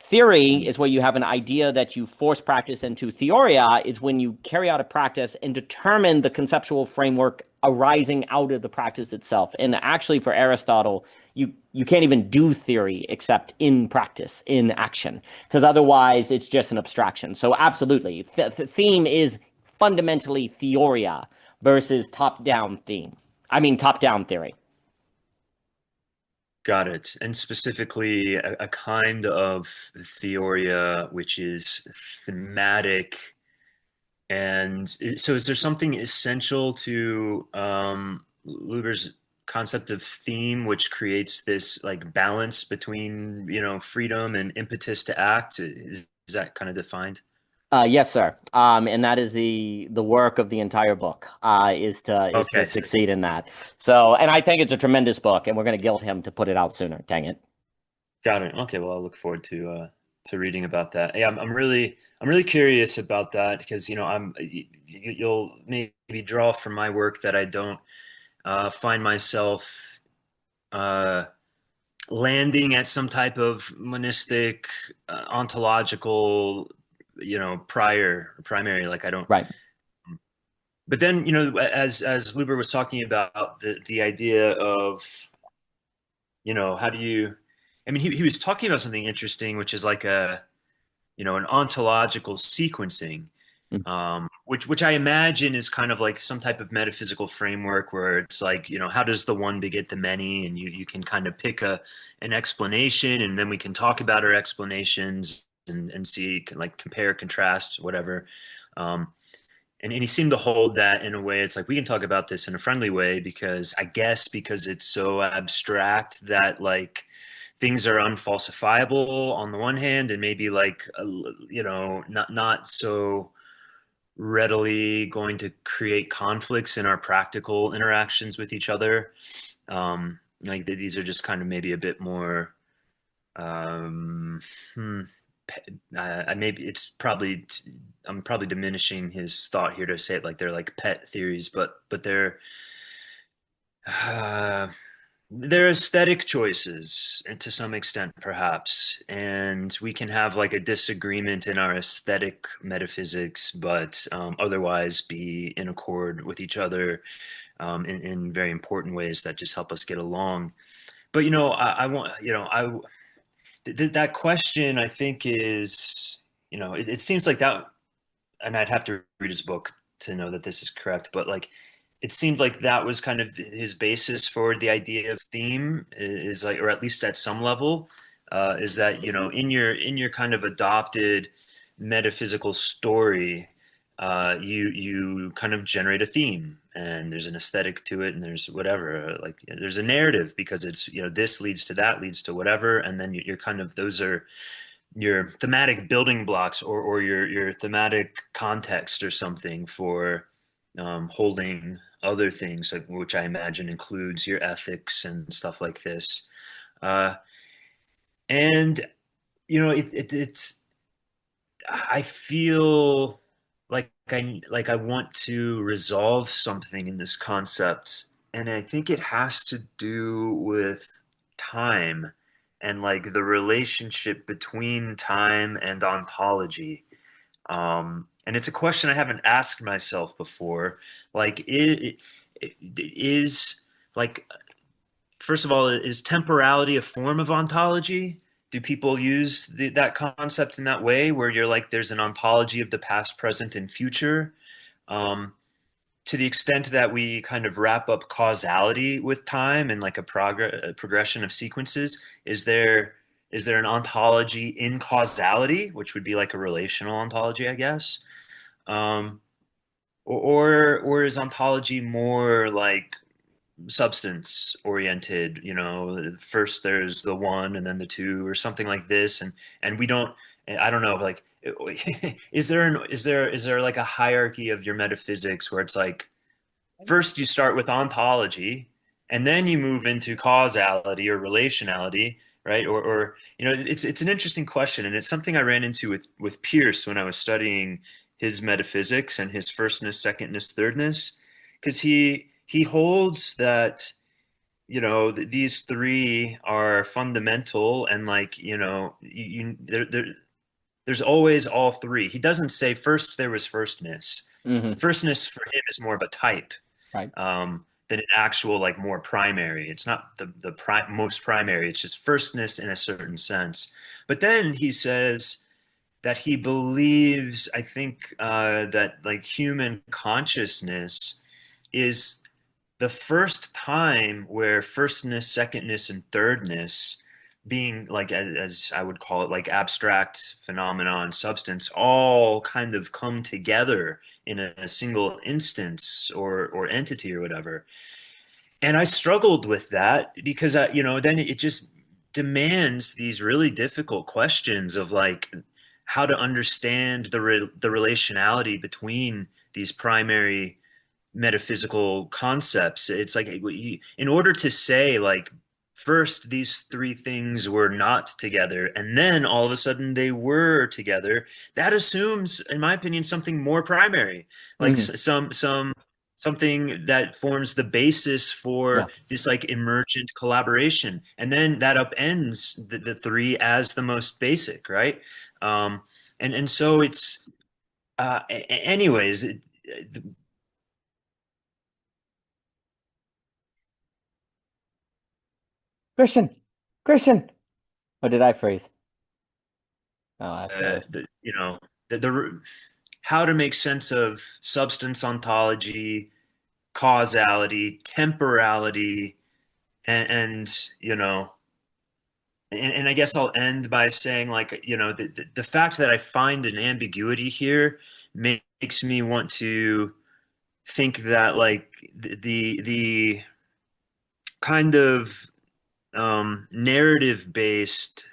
Theory is where you have an idea that you force practice into. Theoria is when you carry out a practice and determine the conceptual framework arising out of the practice itself. And actually, for Aristotle, you can't even do theory except in practice, in action, because otherwise it's just an abstraction. So absolutely, the theme is fundamentally theoria versus top-down theory. Got it. And specifically, a kind of theoria which is thematic. And so is there something essential to Luber's concept of theme, which creates this like balance between, freedom and impetus to act? Is that kind of defined? Yes, sir. And that is the work of the entire book, is to succeed in that. So, and I think it's a tremendous book, and we're going to guilt him to put it out sooner. Dang it. Got it. Okay. Well, I'll look forward to reading about that. Yeah, I'm really curious about that because you'll maybe draw from my work that I don't find myself landing at some type of monistic ontological primary, like I don't. Right. But then, as Luber was talking about the idea of, how do you, I mean, he was talking about something interesting, which is like an ontological sequencing, which I imagine is kind of like some type of metaphysical framework where it's like, how does the one beget the many? And you can kind of pick an explanation, and then we can talk about our explanations and see, like, compare, contrast, whatever. And he seemed to hold that in a way. It's like, we can talk about this in a friendly way because it's so abstract that like things are unfalsifiable on the one hand, and maybe like, not so readily going to create conflicts in our practical interactions with each other. Like these are just kind of maybe a bit more, maybe it's probably, I'm probably diminishing his thought here to say it like they're like pet theories, but they're aesthetic choices to some extent, perhaps, and we can have like a disagreement in our aesthetic metaphysics, but otherwise be in accord with each other in very important ways that just help us get along. But I want, that question, I think, is, it seems like that, and I'd have to read his book to know that this is correct, but like, it seemed like that was kind of his basis for the idea of theme, is like, or at least at some level, is that, in your kind of adopted metaphysical story, you kind of generate a theme, and there's an aesthetic to it, and there's whatever, like there's a narrative, because it's, this leads to that, leads to whatever, and then you're kind of, those are your thematic building blocks, or your thematic context or something for holding other things, like, which I imagine includes your ethics and stuff like this. And it's I feel like I want to resolve something in this concept, and I think it has to do with time, and like the relationship between time and ontology. And it's a question I haven't asked myself before. Like, it is like, first of all, is temporality a form of ontology? Do people use that concept in that way, where you're like, there's an ontology of the past, present, and future? To the extent that we kind of wrap up causality with time and like a progression of sequences, is there an ontology in causality, which would be like a relational ontology, I guess? Or is ontology more like substance oriented, first there's the one and then the two, or something like this, and we don't, I don't know, like, is there like a hierarchy of your metaphysics, where it's like, first you start with ontology and then you move into causality or relationality, right? Or it's an interesting question, and it's something I ran into with Pierce when I was studying his metaphysics and his firstness, secondness, thirdness, because he holds that these three are fundamental, and like there's always all three. He doesn't say first there was firstness. Mm-hmm. Firstness for him is more of a type, right, than an actual, like, more primary. It's not the most primary. It's just firstness in a certain sense. But then he says that he believes, I think, that like human consciousness is the first time where firstness, secondness, and thirdness, being like, as I would call it, like abstract phenomena and substance, all kind of come together in a single instance or entity or whatever. And I struggled with that, because then it just demands these really difficult questions of like how to understand the relationality between these primary metaphysical concepts. It's like, in order to say like, first these three things were not together and then all of a sudden they were together, that assumes, in my opinion, something more primary, like something that forms the basis for this like emergent collaboration, and then that upends the three as the most basic, right? And so it's anyways, Christian, or did I freeze? Oh, I froze. The how to make sense of substance ontology, causality, temporality, and I guess I'll end by saying, like, the fact that I find an ambiguity here makes me want to think that, like, the kind of narrative based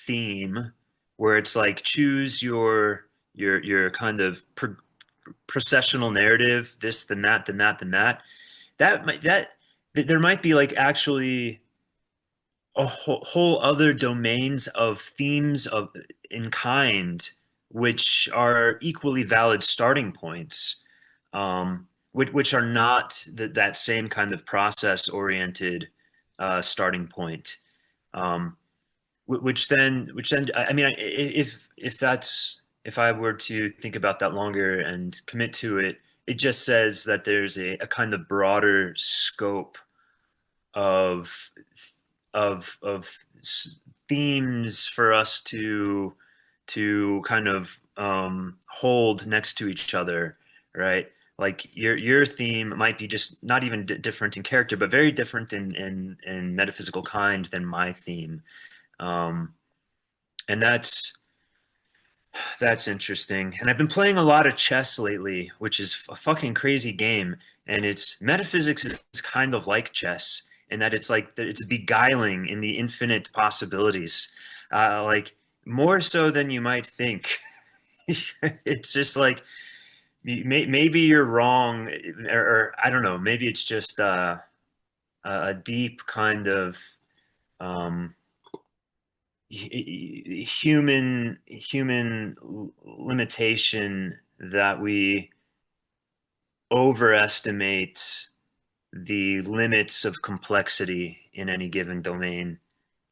theme, where it's like, choose your kind of processional narrative, this, then that, then that, then that, that there might be like actually a whole other domains of themes of in kind, which are equally valid starting points, which are not that same kind of process oriented starting point, which then I mean, if I were to think about that longer and commit to it, it just says that there's a kind of broader scope of themes for us to kind of hold next to each other, right? Like your theme might be just not even different in character, but very different in metaphysical kind than my theme, and that's That's interesting. And I've been playing a lot of chess lately, which is a fucking crazy game. And it's metaphysics is kind of like chess in that it's like it's beguiling in the infinite possibilities, like more so than you might think. It's just like maybe you're wrong, or I don't know. Maybe it's just a deep kind of um, human limitation that we overestimate the limits of complexity in any given domain.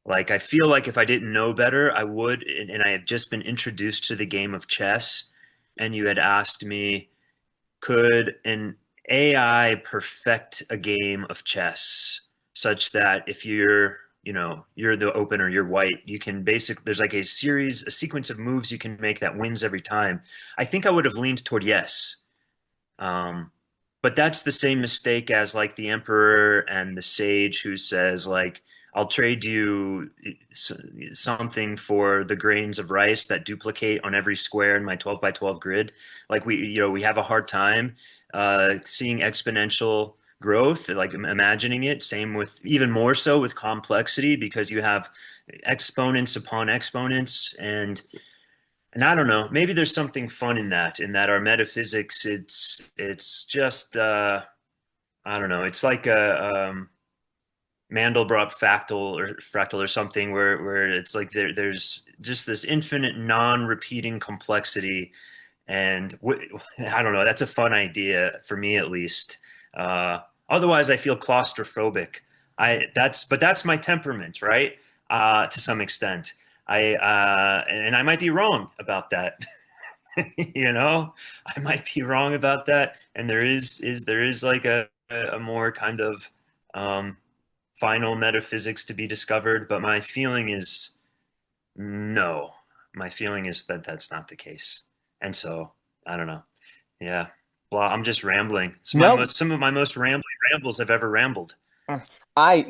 Like, I feel like if I didn't know better, I would, and I have just been introduced to the game of chess, and you had asked me, could an AI perfect a game of chess such that if you're the opener, you're white, you can there's like a sequence of moves you can make that wins every time. I think I would have leaned toward yes. But that's the same mistake as like the emperor and the sage who says like, I'll trade you something for the grains of rice that duplicate on every square in my 12 by 12 grid. Like we have a hard time seeing exponential growth, like imagining it. Same with, even more so with complexity, because you have exponents upon exponents, and I don't know, maybe there's something fun in that our metaphysics, it's just I don't know, it's like a Mandelbrot fractal or something where it's like there's just this infinite non-repeating complexity, and I don't know, that's a fun idea for me at least. Otherwise I feel claustrophobic. But that's my temperament, right? To some extent. And I might be wrong about that. I might be wrong about that. And there is like a more kind of final metaphysics to be discovered. But my feeling is no. My feeling is that that's not the case. And so I don't know. Yeah. Well, I'm just rambling. It's some of my most rambling rambles I've ever rambled. I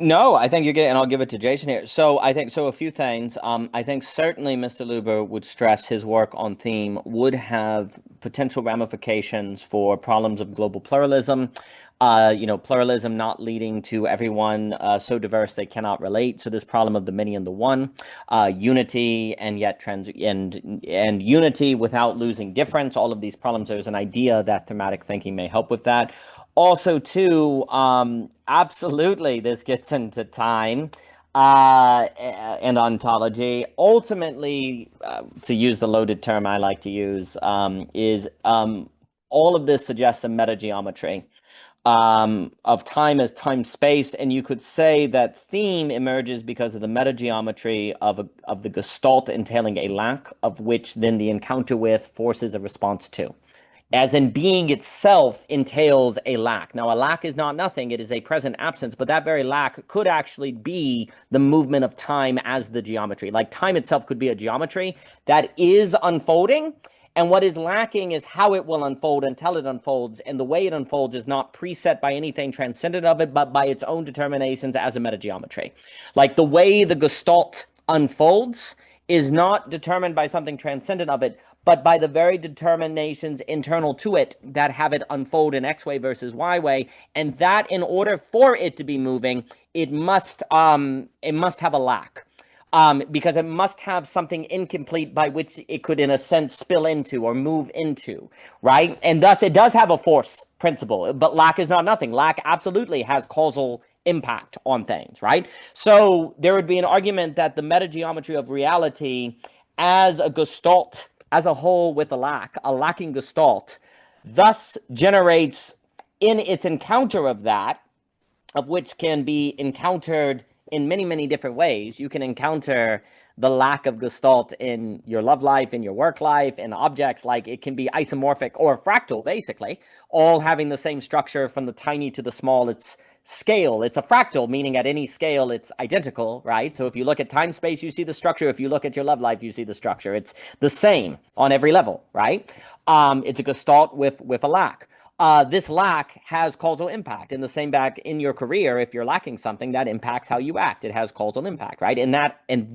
think you're getting, and I'll give it to Jason here. So I think a few things. I think certainly Mr. Luber would stress his work on theme would have potential ramifications for problems of global pluralism. Pluralism not leading to everyone so diverse they cannot relate. So this problem of the many and the one, unity and yet and unity without losing difference. All of these problems. There's an idea that thematic thinking may help with that. Also, too, absolutely, this gets into time and ontology. Ultimately, to use the loaded term I like to use, is all of this suggests a metageometry of time as time-space, and you could say that theme emerges because of the metageometry of the gestalt entailing a lack, of which then the encounter with forces a response to. As in being itself entails a lack. Now, a lack is not nothing. It is a present absence, but that very lack could actually be the movement of time as the geometry. Like time itself could be a geometry that is unfolding, and what is lacking is how it will unfold until it unfolds, and the way it unfolds is not preset by anything transcendent of it, but by its own determinations as a metageometry. Like the way the gestalt unfolds is not determined by something transcendent of it, but by the very determinations internal to it that have it unfold in X way versus Y way, and that in order for it to be moving, it must have a lack, because it must have something incomplete by which it could, in a sense, spill into or move into, right? And thus, it does have a force principle, but lack is not nothing. Lack absolutely has causal impact on things, right? So there would be an argument that the metageometry of reality as a gestalt, as a whole with a lacking gestalt, thus generates in its encounter of that, of which can be encountered in many, many different ways. You can encounter the lack of gestalt in your love life, in your work life, in objects. Like it can be isomorphic or fractal, basically, all having the same structure from the tiny to the small. It's scale. It's a fractal, meaning at any scale, it's identical, right? So if you look at time space, you see the structure. If you look at your love life, you see the structure. It's the same on every level, right? It's a gestalt with a lack. This lack has causal impact. In the same back in your career, if you're lacking something, that impacts how you act. It has causal impact, right? And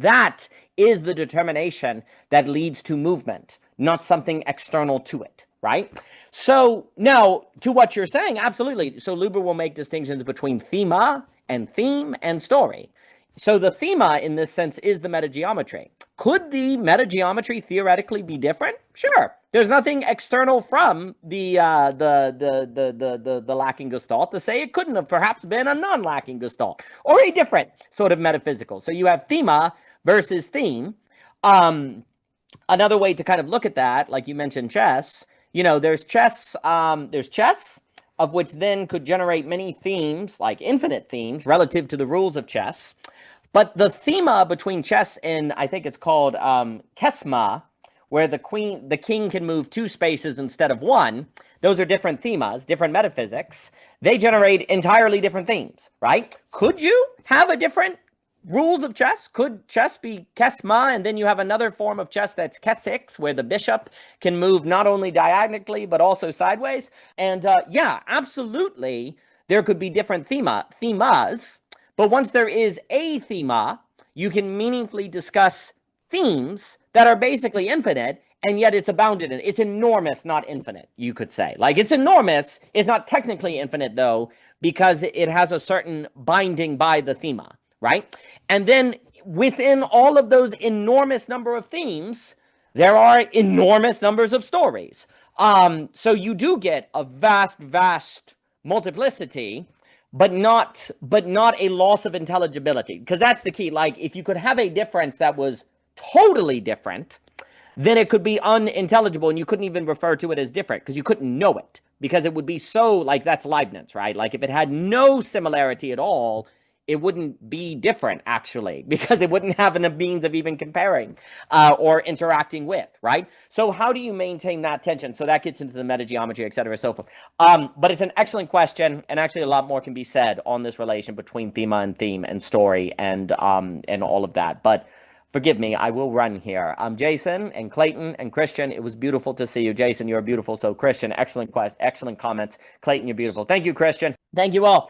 that is the determination that leads to movement. not something external to it, right? So now to what you're saying, absolutely. So Luber will make distinctions between thema and theme and story. So the thema in this sense is the metageometry. Could the metageometry theoretically be different? Sure. There's nothing external from the lacking gestalt to say it couldn't have perhaps been a non-lacking gestalt or a different sort of metaphysical. So you have thema versus theme. Another way to kind of look at that, like you mentioned chess, there's chess, of which then could generate many themes, like infinite themes, relative to the rules of chess. But the thema between chess and I think it's called kesma, where the king can move 2 spaces instead of 1, those are different themas, different metaphysics. They generate entirely different themes, right? Could you have a different rules of chess? Could chess be kesma, and then you have another form of chess that's kesix, where the bishop can move not only diagonally but also sideways? And yeah, absolutely, there could be different themas. But once there is a thema, you can meaningfully discuss themes that are basically infinite, and yet it's abounded in. It's enormous, not infinite, you could say. Like, it's enormous. It's not technically infinite, though, because it has a certain binding by the thema, right? And then within all of those enormous number of themes, there are enormous numbers of stories. So you do get a vast multiplicity, but not a loss of intelligibility, because that's the key. Like, if you could have a difference that was totally different, then it could be unintelligible, and you couldn't even refer to it as different because you couldn't know it, because it would be so, like, that's Leibniz, right? Like, if it had no similarity at all, it wouldn't be different, actually, because it wouldn't have a means of even comparing or interacting with, right? So how do you maintain that tension? So that gets into the metageometry, et cetera, so forth. But it's an excellent question, and actually a lot more can be said on this relation between thema and theme and story and all of that. But forgive me, I will run here. Jason and Clayton and Christian, it was beautiful to see you. Jason, you're beautiful. So Christian, excellent comments. Clayton, you're beautiful. Thank you, Christian. Thank you all.